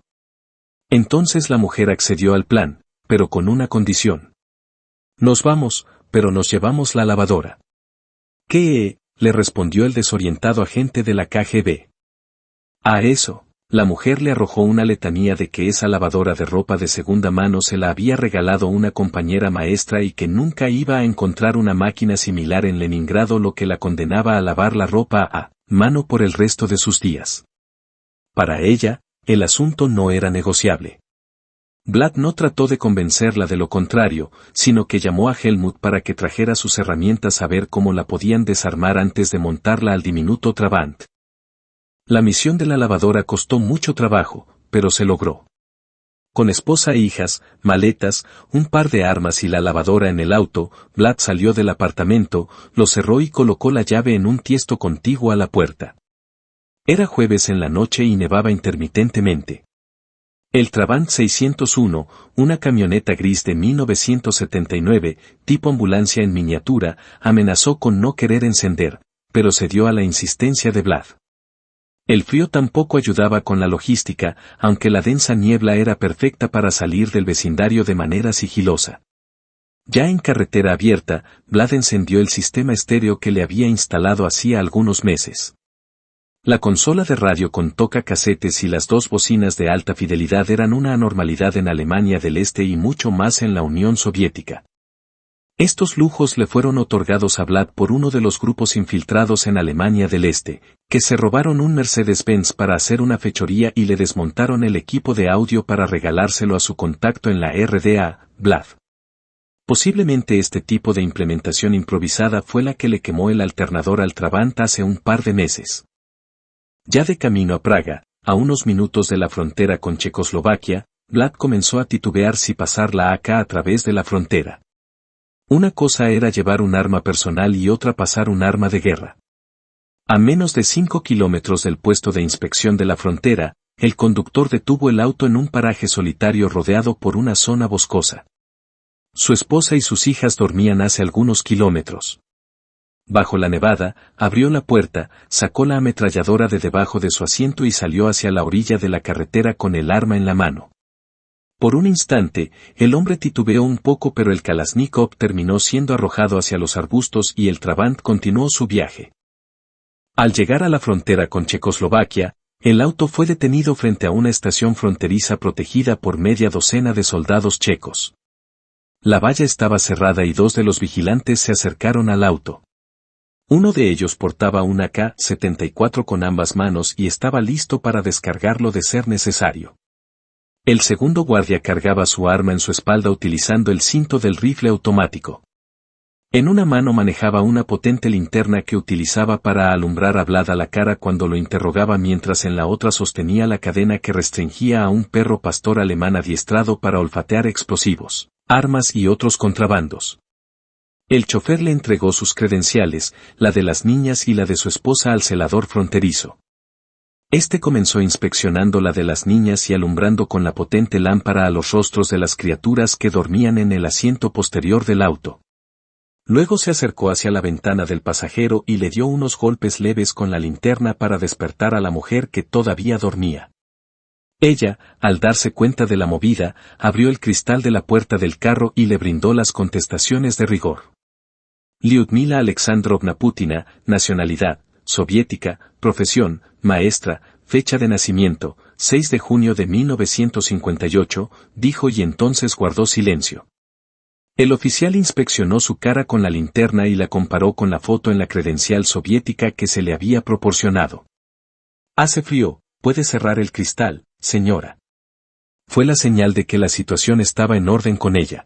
Entonces la mujer accedió al plan, pero con una condición. Nos vamos, pero nos llevamos la lavadora. ¿Qué? Le respondió el desorientado agente de la KGB. A eso, la mujer le arrojó una letanía de que esa lavadora de ropa de segunda mano se la había regalado una compañera maestra y que nunca iba a encontrar una máquina similar en Leningrado, lo que la condenaba a lavar la ropa a mano por el resto de sus días. Para ella, el asunto no era negociable. Vlad no trató de convencerla de lo contrario, sino que llamó a Helmut para que trajera sus herramientas a ver cómo la podían desarmar antes de montarla al diminuto Trabant. La misión de la lavadora costó mucho trabajo, pero se logró. Con esposa e hijas, maletas, un par de armas y la lavadora en el auto, Vlad salió del apartamento, lo cerró y colocó la llave en un tiesto contiguo a la puerta. Era jueves en la noche y nevaba intermitentemente. El Trabant 601, una camioneta gris de 1979, tipo ambulancia en miniatura, amenazó con no querer encender, pero cedió a la insistencia de Vlad. El frío tampoco ayudaba con la logística, aunque la densa niebla era perfecta para salir del vecindario de manera sigilosa. Ya en carretera abierta, Vlad encendió el sistema estéreo que le había instalado hacía algunos meses. La consola de radio con tocacasetes y las dos bocinas de alta fidelidad eran una anormalidad en Alemania del Este y mucho más en la Unión Soviética. Estos lujos le fueron otorgados a Vlad por uno de los grupos infiltrados en Alemania del Este, que se robaron un Mercedes-Benz para hacer una fechoría y le desmontaron el equipo de audio para regalárselo a su contacto en la RDA, Vlad. Posiblemente este tipo de implementación improvisada fue la que le quemó el alternador al Trabant hace un par de meses. Ya de camino a Praga, a unos minutos de la frontera con Checoslovaquia, Vlad comenzó a titubear si pasar la AK a través de la frontera. Una cosa era llevar un arma personal y otra pasar un arma de guerra. A menos de 5 kilómetros del puesto de inspección de la frontera, el conductor detuvo el auto en un paraje solitario rodeado por una zona boscosa. Su esposa y sus hijas dormían hace algunos kilómetros. Bajo la nevada, abrió la puerta, sacó la ametralladora de debajo de su asiento y salió hacia la orilla de la carretera con el arma en la mano. Por un instante, el hombre titubeó un poco, pero el Kalashnikov terminó siendo arrojado hacia los arbustos y el Trabant continuó su viaje. Al llegar a la frontera con Checoslovaquia, el auto fue detenido frente a una estación fronteriza protegida por media docena de soldados checos. La valla estaba cerrada y dos de los vigilantes se acercaron al auto. Uno de ellos portaba un AK-74 con ambas manos y estaba listo para descargarlo de ser necesario. El segundo guardia cargaba su arma en su espalda utilizando el cinto del rifle automático. En una mano manejaba una potente linterna que utilizaba para alumbrar a Vlad a la cara cuando lo interrogaba, mientras en la otra sostenía la cadena que restringía a un perro pastor alemán adiestrado para olfatear explosivos, armas y otros contrabandos. El chofer le entregó sus credenciales, la de las niñas y la de su esposa al celador fronterizo. Este comenzó inspeccionando la de las niñas y alumbrando con la potente lámpara a los rostros de las criaturas que dormían en el asiento posterior del auto. Luego se acercó hacia la ventana del pasajero y le dio unos golpes leves con la linterna para despertar a la mujer que todavía dormía. Ella, al darse cuenta de la movida, abrió el cristal de la puerta del carro y le brindó las contestaciones de rigor. Lyudmila Alexandrovna Putina, nacionalidad, soviética, profesión, maestra, fecha de nacimiento, 6 de junio de 1958, dijo y entonces guardó silencio. El oficial inspeccionó su cara con la linterna y la comparó con la foto en la credencial soviética que se le había proporcionado. Hace frío, puede cerrar el cristal, señora. Fue la señal de que la situación estaba en orden con ella.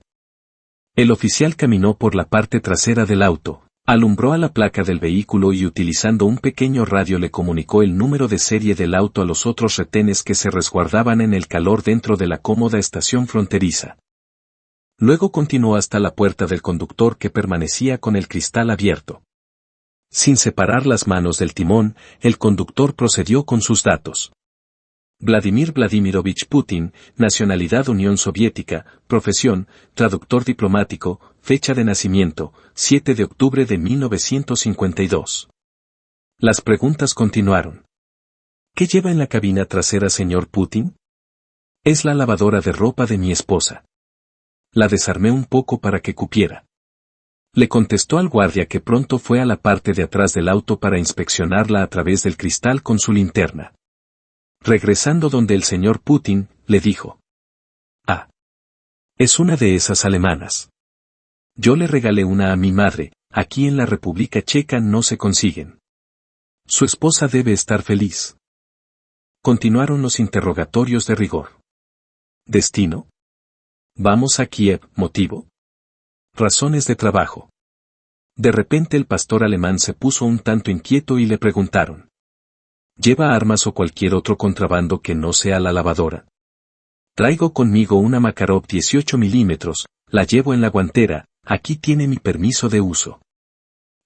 El oficial caminó por la parte trasera del auto, alumbró a la placa del vehículo y utilizando un pequeño radio le comunicó el número de serie del auto a los otros retenes que se resguardaban en el calor dentro de la cómoda estación fronteriza. Luego continuó hasta la puerta del conductor que permanecía con el cristal abierto. Sin separar las manos del timón, el conductor procedió con sus datos. Vladimir Vladimirovich Putin, nacionalidad Unión Soviética, profesión, traductor diplomático, fecha de nacimiento, 7 de octubre de 1952. Las preguntas continuaron. ¿Qué lleva en la cabina trasera, señor Putin? Es la lavadora de ropa de mi esposa. La desarmé un poco para que cupiera. Le contestó al guardia que pronto fue a la parte de atrás del auto para inspeccionarla a través del cristal con su linterna. Regresando donde el señor Putin, le dijo. Ah. Es una de esas alemanas. Yo le regalé una a mi madre, aquí en la República Checa no se consiguen. Su esposa debe estar feliz. Continuaron los interrogatorios de rigor. ¿Destino? Vamos a Kiev, ¿motivo? Razones de trabajo. De repente el pastor alemán se puso un tanto inquieto y le preguntaron. ¿Lleva armas o cualquier otro contrabando que no sea la lavadora? Traigo conmigo una Makarov 18 milímetros, la llevo en la guantera, aquí tiene mi permiso de uso.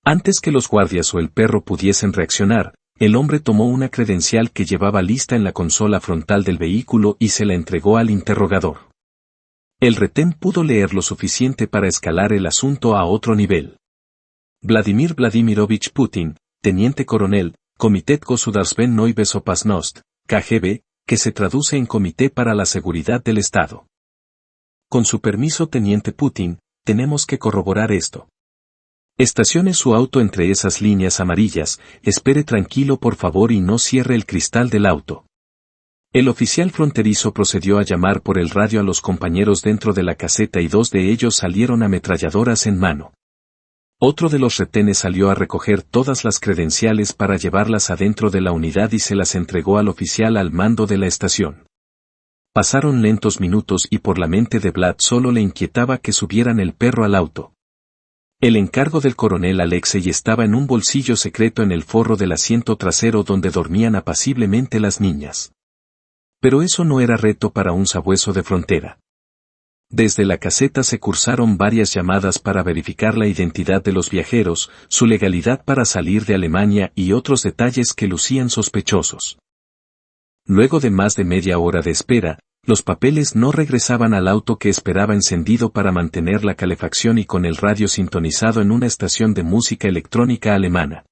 Antes que los guardias o el perro pudiesen reaccionar, el hombre tomó una credencial que llevaba lista en la consola frontal del vehículo y se la entregó al interrogador. El retén pudo leer lo suficiente para escalar el asunto a otro nivel. Vladimir Vladimirovich Putin, teniente coronel, Komitet Gosudarstvennoy Bezopasnost, KGB, que se traduce en Comité para la Seguridad del Estado. Con su permiso, teniente Putin, tenemos que corroborar esto. Estacione su auto entre esas líneas amarillas, espere tranquilo por favor y no cierre el cristal del auto. El oficial fronterizo procedió a llamar por el radio a los compañeros dentro de la caseta y 2 de ellos salieron ametralladoras en mano. Otro de los retenes salió a recoger todas las credenciales para llevarlas adentro de la unidad y se las entregó al oficial al mando de la estación. Pasaron lentos minutos y por la mente de Vlad solo le inquietaba que subieran el perro al auto. El encargo del coronel Alexei estaba en un bolsillo secreto en el forro del asiento trasero donde dormían apaciblemente las niñas. Pero eso no era reto para un sabueso de frontera. Desde la caseta se cursaron varias llamadas para verificar la identidad de los viajeros, su legalidad para salir de Alemania y otros detalles que lucían sospechosos. Luego de más de media hora de espera, los papeles no regresaban al auto que esperaba encendido para mantener la calefacción y con el radio sintonizado en una estación de música electrónica alemana.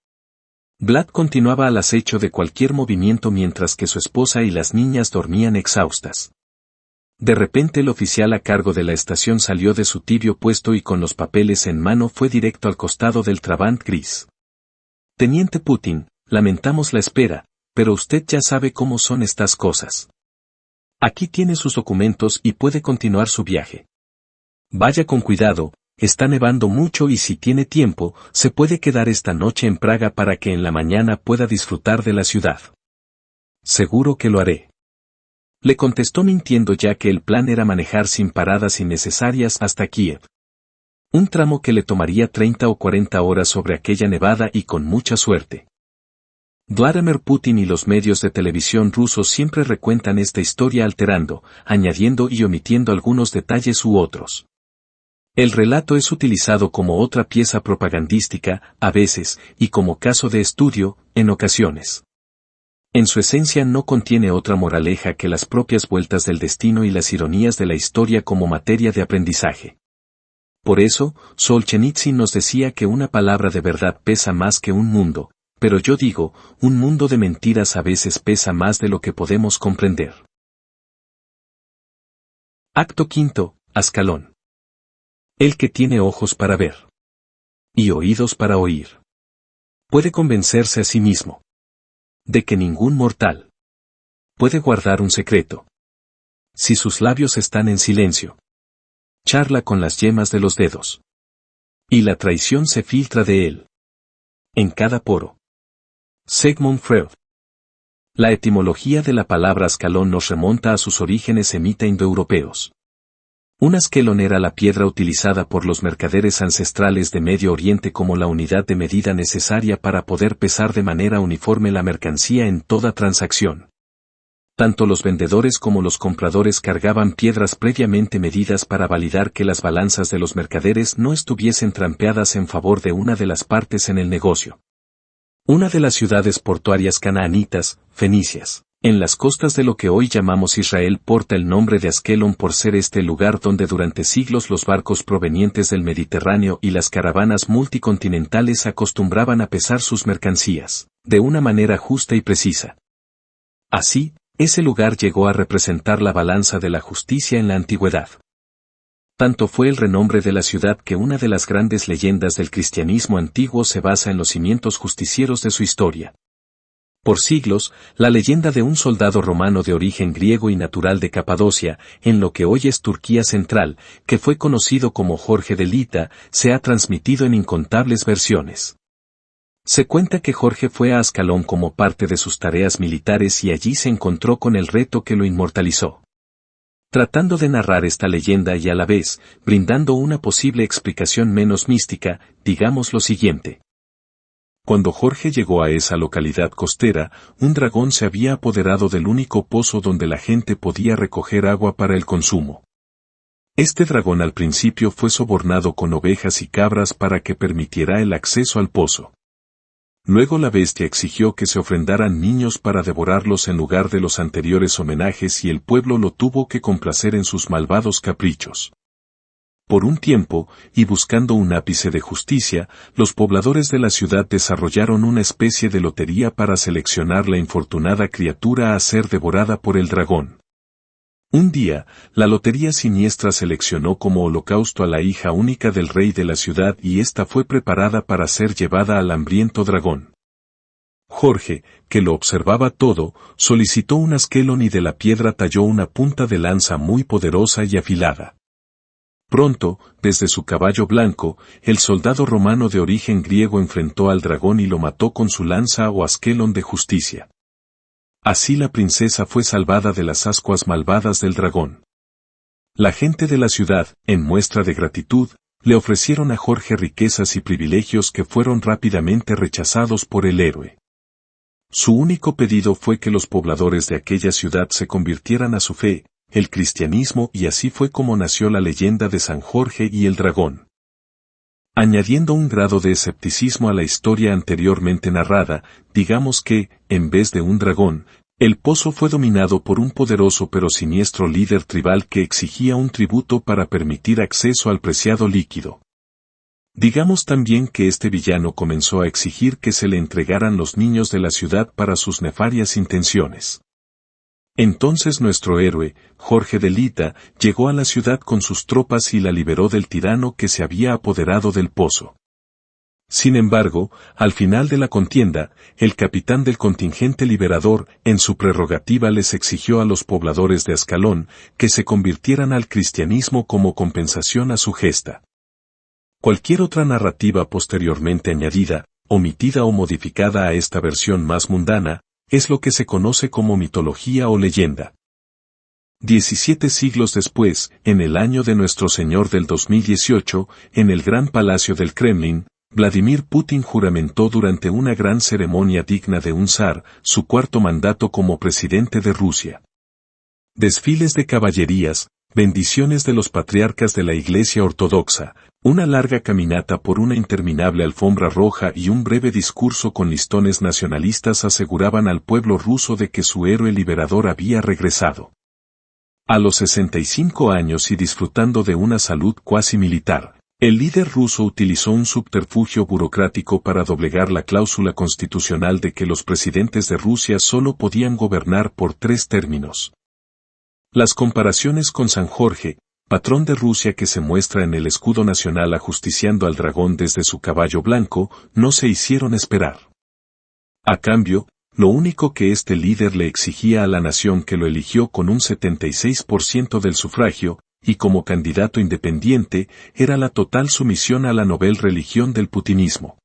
Vlad continuaba al acecho de cualquier movimiento mientras que su esposa y las niñas dormían exhaustas. De repente el oficial a cargo de la estación salió de su tibio puesto y con los papeles en mano fue directo al costado del Trabant gris. Teniente Putin, lamentamos la espera, pero usted ya sabe cómo son estas cosas. Aquí tiene sus documentos y puede continuar su viaje. Vaya con cuidado, está nevando mucho y si tiene tiempo, se puede quedar esta noche en Praga para que en la mañana pueda disfrutar de la ciudad. Seguro que lo haré. Le contestó mintiendo ya que el plan era manejar sin paradas innecesarias hasta Kiev. Un tramo que le tomaría 30 o 40 horas sobre aquella nevada y con mucha suerte. Vladimir Putin y los medios de televisión rusos siempre recuentan esta historia alterando, añadiendo y omitiendo algunos detalles u otros. El relato es utilizado como otra pieza propagandística, a veces, y como caso de estudio, en ocasiones. En su esencia no contiene otra moraleja que las propias vueltas del destino y las ironías de la historia como materia de aprendizaje. Por eso, Solzhenitsyn nos decía que una palabra de verdad pesa más que un mundo, pero yo digo, un mundo de mentiras a veces pesa más de lo que podemos comprender. Acto quinto, Ascalón. El que tiene ojos para ver y oídos para oír, puede convencerse a sí mismo de que ningún mortal puede guardar un secreto si sus labios están en silencio. Charla con las yemas de los dedos. Y la traición se filtra de él. En cada poro. Sigmund Freud. La etimología de la palabra ascalón nos remonta a sus orígenes semita-indoeuropeos. Un askelon era la piedra utilizada por los mercaderes ancestrales de Medio Oriente como la unidad de medida necesaria para poder pesar de manera uniforme la mercancía en toda transacción. Tanto los vendedores como los compradores cargaban piedras previamente medidas para validar que las balanzas de los mercaderes no estuviesen trampeadas en favor de una de las partes en el negocio. Una de las ciudades portuarias canaanitas, fenicias, en las costas de lo que hoy llamamos Israel, porta el nombre de Askelon por ser este el lugar donde durante siglos los barcos provenientes del Mediterráneo y las caravanas multicontinentales acostumbraban a pesar sus mercancías, de una manera justa y precisa. Así, ese lugar llegó a representar la balanza de la justicia en la antigüedad. Tanto fue el renombre de la ciudad que una de las grandes leyendas del cristianismo antiguo se basa en los cimientos justicieros de su historia. Por siglos, la leyenda de un soldado romano de origen griego y natural de Capadocia, en lo que hoy es Turquía central, que fue conocido como Jorge de Lita, se ha transmitido en incontables versiones. Se cuenta que Jorge fue a Ascalón como parte de sus tareas militares y allí se encontró con el reto que lo inmortalizó. Tratando de narrar esta leyenda y a la vez, brindando una posible explicación menos mística, digamos lo siguiente. Cuando Jorge llegó a esa localidad costera, un dragón se había apoderado del único pozo donde la gente podía recoger agua para el consumo. Este dragón al principio fue sobornado con ovejas y cabras para que permitiera el acceso al pozo. Luego la bestia exigió que se ofrendaran niños para devorarlos en lugar de los anteriores homenajes y el pueblo lo tuvo que complacer en sus malvados caprichos. Por un tiempo, y buscando un ápice de justicia, los pobladores de la ciudad desarrollaron una especie de lotería para seleccionar la infortunada criatura a ser devorada por el dragón. Un día, la lotería siniestra seleccionó como holocausto a la hija única del rey de la ciudad y ésta fue preparada para ser llevada al hambriento dragón. Jorge, que lo observaba todo, solicitó un askelon y de la piedra talló una punta de lanza muy poderosa y afilada. Pronto, desde su caballo blanco, el soldado romano de origen griego enfrentó al dragón y lo mató con su lanza o askelon de justicia. Así la princesa fue salvada de las ascuas malvadas del dragón. La gente de la ciudad, en muestra de gratitud, le ofrecieron a Jorge riquezas y privilegios que fueron rápidamente rechazados por el héroe. Su único pedido fue que los pobladores de aquella ciudad se convirtieran a su fe, el cristianismo, y así fue como nació la leyenda de San Jorge y el dragón. Añadiendo un grado de escepticismo a la historia anteriormente narrada, digamos que, en vez de un dragón, el pozo fue dominado por un poderoso pero siniestro líder tribal que exigía un tributo para permitir acceso al preciado líquido. Digamos también que este villano comenzó a exigir que se le entregaran los niños de la ciudad para sus nefarias intenciones. Entonces nuestro héroe, Jorge de Lita, llegó a la ciudad con sus tropas y la liberó del tirano que se había apoderado del pozo. Sin embargo, al final de la contienda, el capitán del contingente liberador, en su prerrogativa les exigió a los pobladores de Ascalón que se convirtieran al cristianismo como compensación a su gesta. Cualquier otra narrativa posteriormente añadida, omitida o modificada a esta versión más mundana, es lo que se conoce como mitología o leyenda. 17 siglos después, en el año de nuestro Señor del 2018, en el Gran Palacio del Kremlin, Vladimir Putin juramentó durante una gran ceremonia digna de un zar, su cuarto mandato como presidente de Rusia. Desfiles de caballerías, bendiciones de los patriarcas de la Iglesia Ortodoxa, una larga caminata por una interminable alfombra roja y un breve discurso con listones nacionalistas aseguraban al pueblo ruso de que su héroe liberador había regresado. A los 65 años y disfrutando de una salud cuasi militar, el líder ruso utilizó un subterfugio burocrático para doblegar la cláusula constitucional de que los presidentes de Rusia solo podían gobernar por 3 términos. Las comparaciones con San Jorge, patrón de Rusia que se muestra en el escudo nacional ajusticiando al dragón desde su caballo blanco, no se hicieron esperar. A cambio, lo único que este líder le exigía a la nación que lo eligió con un 76% del sufragio, y como candidato independiente, era la total sumisión a la novel religión del putinismo.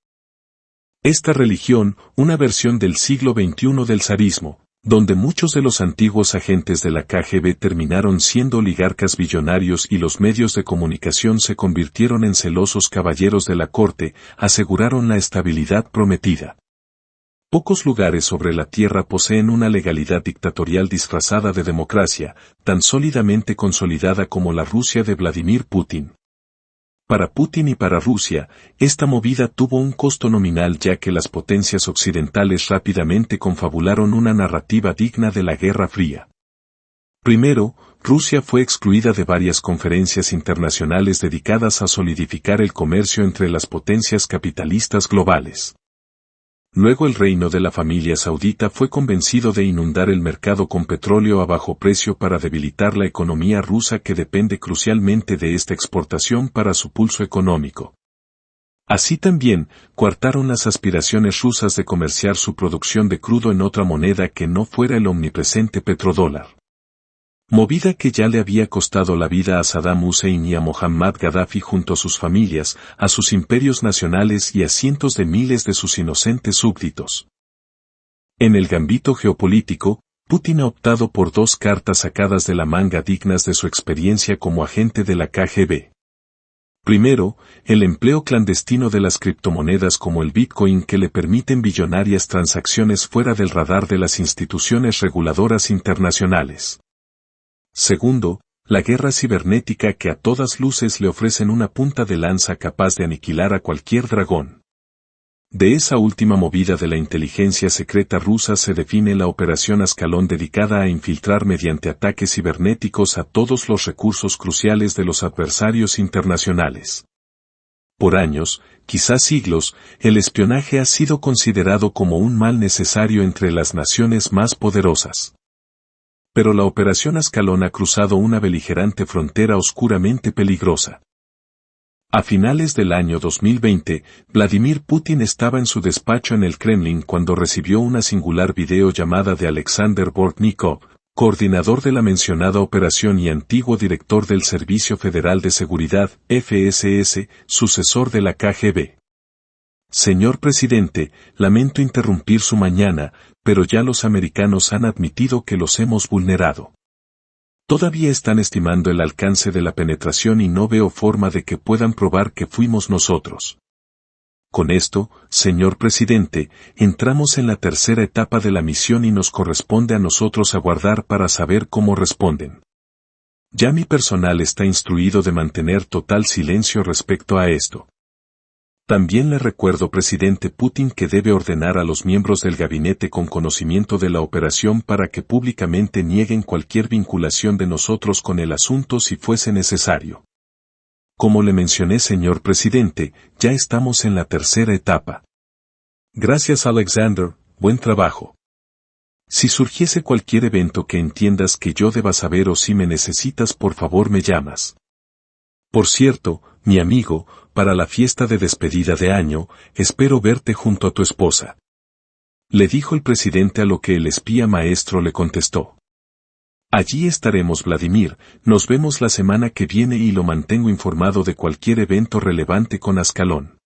Esta religión, una versión del siglo XXI del zarismo, donde muchos de los antiguos agentes de la KGB terminaron siendo oligarcas billonarios y los medios de comunicación se convirtieron en celosos caballeros de la corte, aseguraron la estabilidad prometida. Pocos lugares sobre la tierra poseen una legalidad dictatorial disfrazada de democracia, tan sólidamente consolidada como la Rusia de Vladimir Putin. Para Putin y para Rusia, esta movida tuvo un costo nominal ya que las potencias occidentales rápidamente confabularon una narrativa digna de la Guerra Fría. Primero, Rusia fue excluida de varias conferencias internacionales dedicadas a solidificar el comercio entre las potencias capitalistas globales. Luego el reino de la familia saudita fue convencido de inundar el mercado con petróleo a bajo precio para debilitar la economía rusa que depende crucialmente de esta exportación para su pulso económico. Así también, coartaron las aspiraciones rusas de comerciar su producción de crudo en otra moneda que no fuera el omnipresente petrodólar. Movida que ya le había costado la vida a Saddam Hussein y a Mohammad Gaddafi junto a sus familias, a sus imperios nacionales y a cientos de miles de sus inocentes súbditos. En el gambito geopolítico, Putin ha optado por dos cartas sacadas de la manga dignas de su experiencia como agente de la KGB. Primero, el empleo clandestino de las criptomonedas como el Bitcoin que le permiten billonarias transacciones fuera del radar de las instituciones reguladoras internacionales. Segundo, la guerra cibernética que a todas luces le ofrecen una punta de lanza capaz de aniquilar a cualquier dragón. De esa última movida de la inteligencia secreta rusa se define la Operación Ascalón dedicada a infiltrar mediante ataques cibernéticos a todos los recursos cruciales de los adversarios internacionales. Por años, quizás siglos, el espionaje ha sido considerado como un mal necesario entre las naciones más poderosas. Pero la Operación Ascalón ha cruzado una beligerante frontera oscuramente peligrosa. A finales del año 2020, Vladimir Putin estaba en su despacho en el Kremlin cuando recibió una singular videollamada de Alexander Bortnikov, coordinador de la mencionada operación y antiguo director del Servicio Federal de Seguridad, FSS, sucesor de la KGB. Señor presidente, lamento interrumpir su mañana, pero ya los americanos han admitido que los hemos vulnerado. Todavía están estimando el alcance de la penetración y no veo forma de que puedan probar que fuimos nosotros. Con esto, señor presidente, entramos en la tercera etapa de la misión y nos corresponde a nosotros aguardar para saber cómo responden. Ya mi personal está instruido de mantener total silencio respecto a esto. También le recuerdo, presidente Putin, que debe ordenar a los miembros del gabinete con conocimiento de la operación para que públicamente nieguen cualquier vinculación de nosotros con el asunto si fuese necesario. Como le mencioné, señor presidente, ya estamos en la tercera etapa. Gracias, Alexander, buen trabajo. Si surgiese cualquier evento que entiendas que yo deba saber o si me necesitas, por favor me llamas. Por cierto, mi amigo, para la fiesta de despedida de año, espero verte junto a tu esposa. Le dijo el presidente, a lo que el espía maestro le contestó. Allí estaremos, Vladimir, nos vemos la semana que viene y lo mantengo informado de cualquier evento relevante con Ascalón.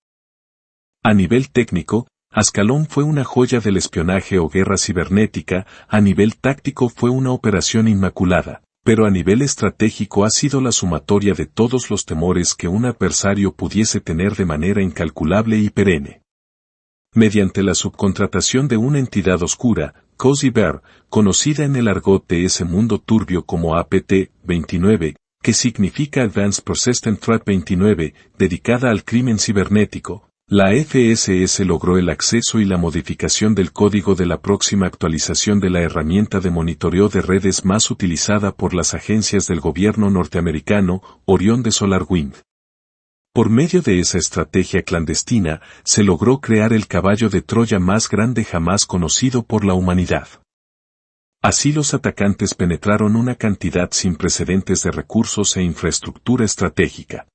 A nivel técnico, Ascalón fue una joya del espionaje o guerra cibernética, a nivel táctico fue una operación inmaculada. Pero a nivel estratégico ha sido la sumatoria de todos los temores que un adversario pudiese tener de manera incalculable y perenne. Mediante la subcontratación de una entidad oscura, Cozy Bear, conocida en el argot de ese mundo turbio como APT-29, que significa Advanced Persistent Threat 29, dedicada al crimen cibernético, la FSS logró el acceso y la modificación del código de la próxima actualización de la herramienta de monitoreo de redes más utilizada por las agencias del gobierno norteamericano, Orión de SolarWind. Por medio de esa estrategia clandestina, se logró crear el caballo de Troya más grande jamás conocido por la humanidad. Así los atacantes penetraron una cantidad sin precedentes de recursos e infraestructura estratégica.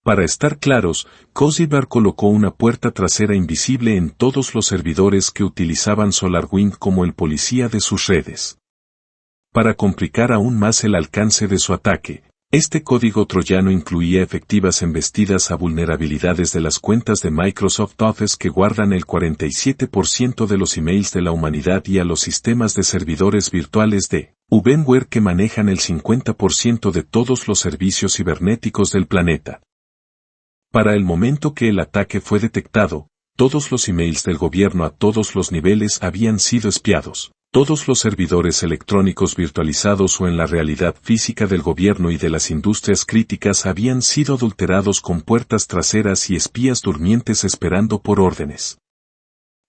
Para estar claros, Cozy Bear colocó una puerta trasera invisible en todos los servidores que utilizaban SolarWind como el policía de sus redes. Para complicar aún más el alcance de su ataque, Este código troyano incluía efectivas embestidas a vulnerabilidades de las cuentas de Microsoft Office que guardan el 47% de los emails de la humanidad y a los sistemas de servidores virtuales de VMware que manejan el 50% de todos los servicios cibernéticos del planeta. Para el momento que el ataque fue detectado, todos los emails del gobierno a todos los niveles habían sido espiados. Todos los servidores electrónicos virtualizados o en la realidad física del gobierno y de las industrias críticas habían sido adulterados con puertas traseras y espías durmientes esperando por órdenes.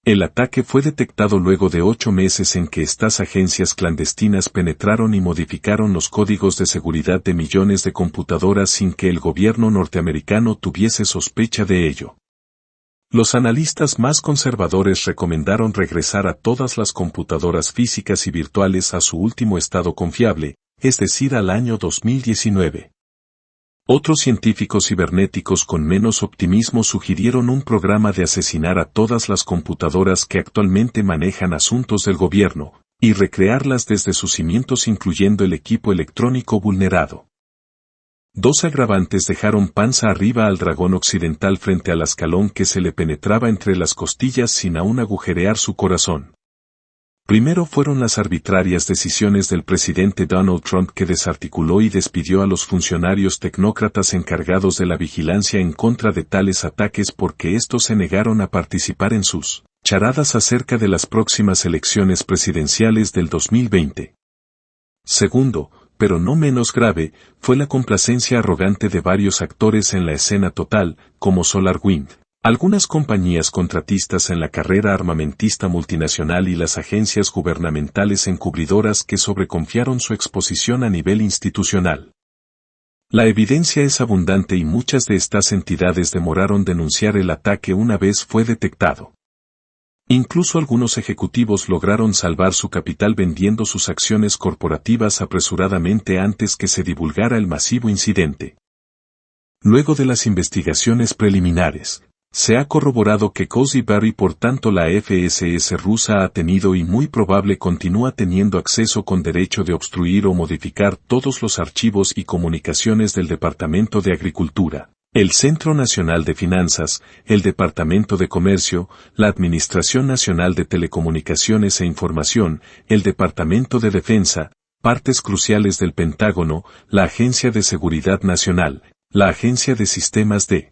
El ataque fue detectado luego de 8 meses en que estas agencias clandestinas penetraron y modificaron los códigos de seguridad de millones de computadoras sin que el gobierno norteamericano tuviese sospecha de ello. Los analistas más conservadores recomendaron regresar a todas las computadoras físicas y virtuales a su último estado confiable, es decir, al año 2019. Otros científicos cibernéticos con menos optimismo sugirieron un programa de asesinar a todas las computadoras que actualmente manejan asuntos del gobierno, y recrearlas desde sus cimientos incluyendo el equipo electrónico vulnerado. 2 agravantes dejaron panza arriba al dragón occidental frente al escalón que se le penetraba entre las costillas sin aún agujerear su corazón. Primero fueron las arbitrarias decisiones del presidente Donald Trump que desarticuló y despidió a los funcionarios tecnócratas encargados de la vigilancia en contra de tales ataques porque estos se negaron a participar en sus charadas acerca de las próximas elecciones presidenciales del 2020. Segundo, pero no menos grave, fue la complacencia arrogante de varios actores en la escena total, como SolarWind, algunas compañías contratistas en la carrera armamentista multinacional y las agencias gubernamentales encubridoras que sobreconfiaron su exposición a nivel institucional. La evidencia es abundante y muchas de estas entidades demoraron denunciar el ataque una vez fue detectado. Incluso algunos ejecutivos lograron salvar su capital vendiendo sus acciones corporativas apresuradamente antes que se divulgara el masivo incidente. Luego de las investigaciones preliminares, se ha corroborado que Cozy Barry por tanto la FSS rusa ha tenido y muy probable continúa teniendo acceso con derecho de obstruir o modificar todos los archivos y comunicaciones del Departamento de Agricultura, el Centro Nacional de Finanzas, el Departamento de Comercio, la Administración Nacional de Telecomunicaciones e Información, el Departamento de Defensa, partes cruciales del Pentágono, la Agencia de Seguridad Nacional, la Agencia de Sistemas de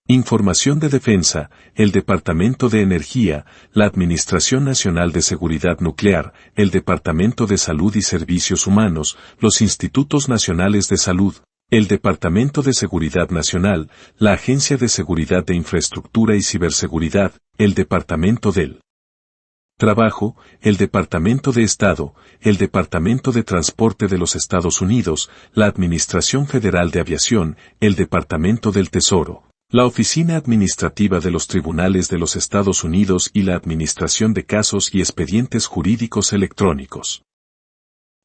Información de Defensa, el Departamento de Energía, la Administración Nacional de Seguridad Nuclear, el Departamento de Salud y Servicios Humanos, los Institutos Nacionales de Salud, el Departamento de Seguridad Nacional, la Agencia de Seguridad de Infraestructura y Ciberseguridad, el Departamento del Trabajo, el Departamento de Estado, el Departamento de Transporte de los Estados Unidos, la Administración Federal de Aviación, el Departamento del Tesoro, la Oficina Administrativa de los Tribunales de los Estados Unidos y la Administración de Casos y Expedientes Jurídicos Electrónicos.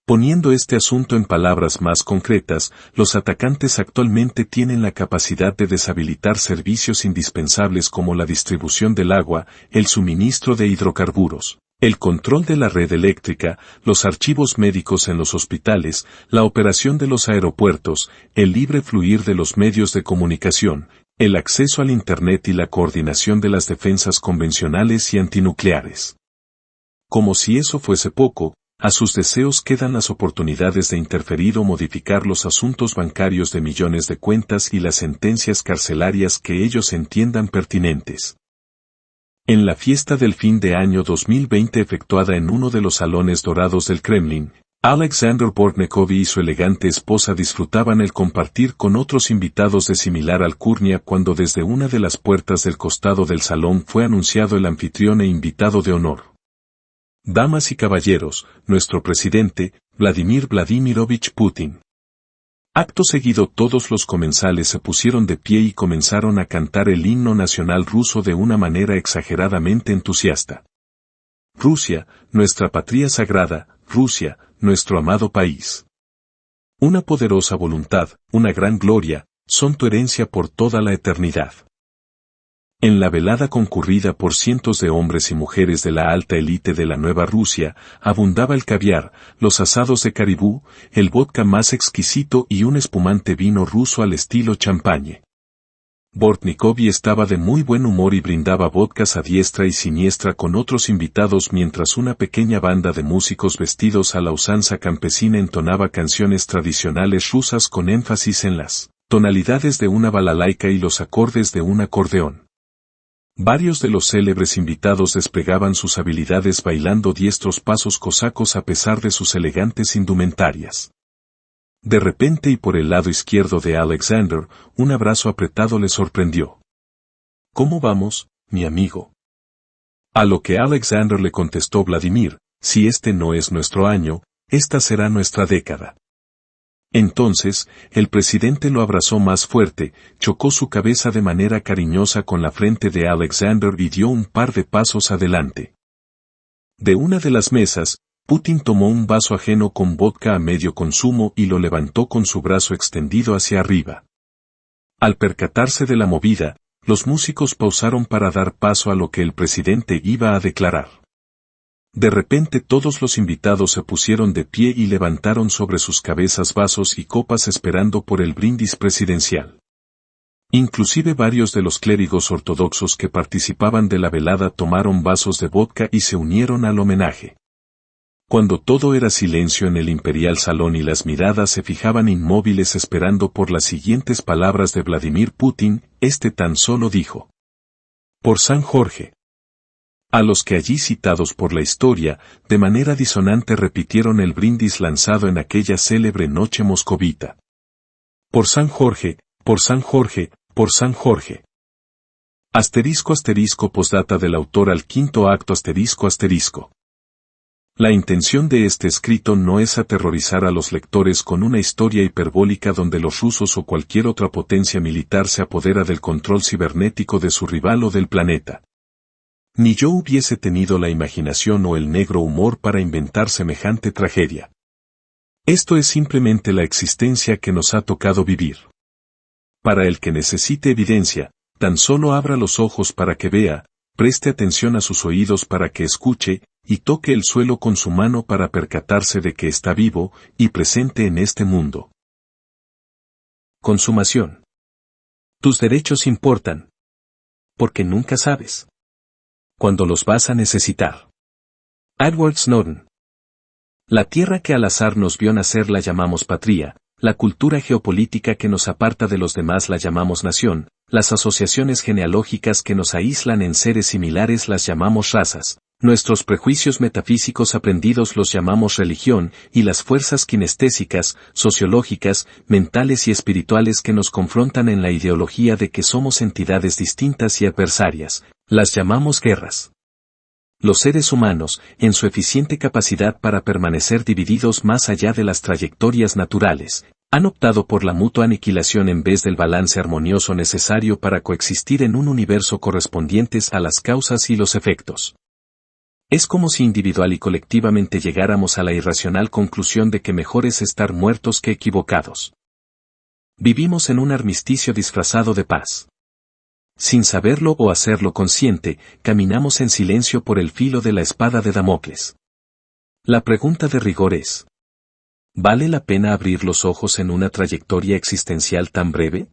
Poniendo este asunto en palabras más concretas, los atacantes actualmente tienen la capacidad de deshabilitar servicios indispensables como la distribución del agua, el suministro de hidrocarburos, el control de la red eléctrica, los archivos médicos en los hospitales, la operación de los aeropuertos, el libre fluir de los medios de comunicación, el acceso al Internet y la coordinación de las defensas convencionales y antinucleares. Como si eso fuese poco, a sus deseos quedan las oportunidades de interferir o modificar los asuntos bancarios de millones de cuentas y las sentencias carcelarias que ellos entiendan pertinentes. En la fiesta del fin de año 2020 efectuada en uno de los salones dorados del Kremlin, Alexander Bortnikov y su elegante esposa disfrutaban el compartir con otros invitados de similar alcurnia cuando desde una de las puertas del costado del salón fue anunciado el anfitrión e invitado de honor. Damas y caballeros, nuestro presidente, Vladimir Vladimirovich Putin. Acto seguido todos los comensales se pusieron de pie y comenzaron a cantar el himno nacional ruso de una manera exageradamente entusiasta. Rusia, nuestra patria sagrada, Rusia, nuestro amado país. Una poderosa voluntad, una gran gloria, son tu herencia por toda la eternidad. En la velada concurrida por cientos de hombres y mujeres de la alta élite de la Nueva Rusia, abundaba el caviar, los asados de caribú, el vodka más exquisito y un espumante vino ruso al estilo champagne. Bortnikovy estaba de muy buen humor y brindaba vodkas a diestra y siniestra con otros invitados mientras una pequeña banda de músicos vestidos a la usanza campesina entonaba canciones tradicionales rusas con énfasis en las tonalidades de una balalaika y los acordes de un acordeón. Varios de los célebres invitados desplegaban sus habilidades bailando diestros pasos cosacos a pesar de sus elegantes indumentarias. De repente y por el lado izquierdo de Alexander, un abrazo apretado le sorprendió. ¿Cómo vamos, mi amigo? A lo que Alexander le contestó Vladimir, si este no es nuestro año, esta será nuestra década. Entonces, el presidente lo abrazó más fuerte, chocó su cabeza de manera cariñosa con la frente de Alexander y dio un par de pasos adelante. De una de las mesas, Putin tomó un vaso ajeno con vodka a medio consumo y lo levantó con su brazo extendido hacia arriba. Al percatarse de la movida, los músicos pausaron para dar paso a lo que el presidente iba a declarar. De repente todos los invitados se pusieron de pie y levantaron sobre sus cabezas vasos y copas esperando por el brindis presidencial. Inclusive varios de los clérigos ortodoxos que participaban de la velada tomaron vasos de vodka y se unieron al homenaje. Cuando todo era silencio en el imperial salón y las miradas se fijaban inmóviles esperando por las siguientes palabras de Vladimir Putin, este tan solo dijo: «Por San Jorge». A los que allí citados por la historia, de manera disonante repitieron el brindis lanzado en aquella célebre noche moscovita. «Por San Jorge, por San Jorge, por San Jorge». Postdata del autor al quinto acto ***. La intención de este escrito no es aterrorizar a los lectores con una historia hiperbólica donde los rusos o cualquier otra potencia militar se apodera del control cibernético de su rival o del planeta. Ni yo hubiese tenido la imaginación o el negro humor para inventar semejante tragedia. Esto es simplemente la existencia que nos ha tocado vivir. Para el que necesite evidencia, tan solo abra los ojos para que vea, preste atención a sus oídos para que escuche, y toque el suelo con su mano para percatarse de que está vivo y presente en este mundo. Consumación. Tus derechos importan. Porque nunca sabes cuando los vas a necesitar. Edward Snowden. La tierra que al azar nos vio nacer la llamamos patria, la cultura geopolítica que nos aparta de los demás la llamamos nación, las asociaciones genealógicas que nos aíslan en seres similares las llamamos razas, nuestros prejuicios metafísicos aprendidos los llamamos religión, y las fuerzas kinestésicas, sociológicas, mentales y espirituales que nos confrontan en la ideología de que somos entidades distintas y adversarias, las llamamos guerras. Los seres humanos, en su eficiente capacidad para permanecer divididos más allá de las trayectorias naturales, han optado por la mutua aniquilación en vez del balance armonioso necesario para coexistir en un universo correspondientes a las causas y los efectos. Es como si individual y colectivamente llegáramos a la irracional conclusión de que mejor es estar muertos que equivocados. Vivimos en un armisticio disfrazado de paz. Sin saberlo o hacerlo consciente, caminamos en silencio por el filo de la espada de Damocles. La pregunta de rigor es: ¿vale la pena abrir los ojos en una trayectoria existencial tan breve?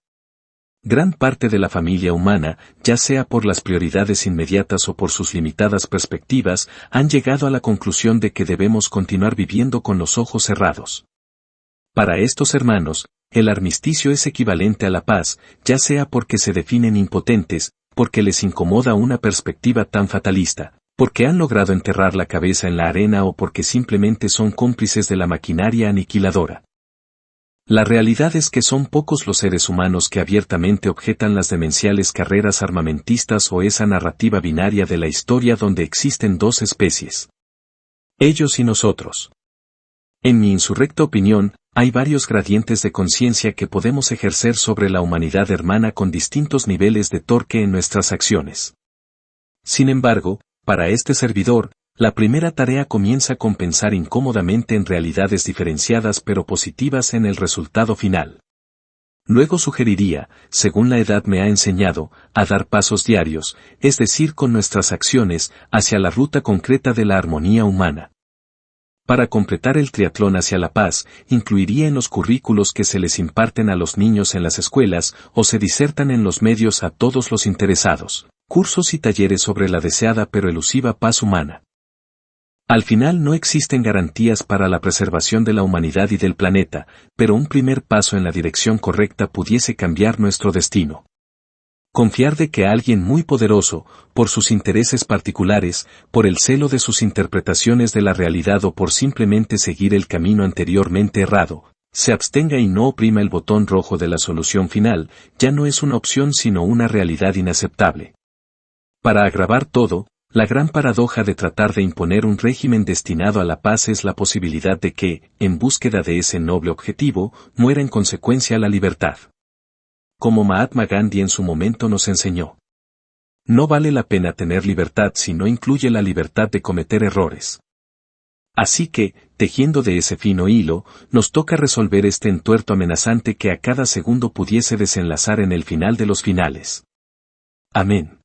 Gran parte de la familia humana, ya sea por las prioridades inmediatas o por sus limitadas perspectivas, han llegado a la conclusión de que debemos continuar viviendo con los ojos cerrados. Para estos hermanos, el armisticio es equivalente a la paz, ya sea porque se definen impotentes, porque les incomoda una perspectiva tan fatalista, porque han logrado enterrar la cabeza en la arena o porque simplemente son cómplices de la maquinaria aniquiladora. La realidad es que son pocos los seres humanos que abiertamente objetan las demenciales carreras armamentistas o esa narrativa binaria de la historia donde existen dos especies: ellos y nosotros. En mi insurrecta opinión, hay varios gradientes de conciencia que podemos ejercer sobre la humanidad hermana con distintos niveles de torque en nuestras acciones. Sin embargo, para este servidor, la primera tarea comienza con pensar incómodamente en realidades diferenciadas pero positivas en el resultado final. Luego sugeriría, según la edad me ha enseñado, a dar pasos diarios, es decir, con nuestras acciones, hacia la ruta concreta de la armonía humana. Para completar el triatlón hacia la paz, incluiría en los currículos que se les imparten a los niños en las escuelas o se disertan en los medios a todos los interesados, cursos y talleres sobre la deseada pero elusiva paz humana. Al final no existen garantías para la preservación de la humanidad y del planeta, pero un primer paso en la dirección correcta pudiese cambiar nuestro destino. Confiar de que alguien muy poderoso, por sus intereses particulares, por el celo de sus interpretaciones de la realidad o por simplemente seguir el camino anteriormente errado, se abstenga y no oprima el botón rojo de la solución final, ya no es una opción sino una realidad inaceptable. Para agravar todo, la gran paradoja de tratar de imponer un régimen destinado a la paz es la posibilidad de que, en búsqueda de ese noble objetivo, muera en consecuencia la libertad. Como Mahatma Gandhi en su momento nos enseñó. No vale la pena tener libertad si no incluye la libertad de cometer errores. Así que, tejiendo de ese fino hilo, nos toca resolver este entuerto amenazante que a cada segundo pudiese desenlazar en el final de los finales. Amén.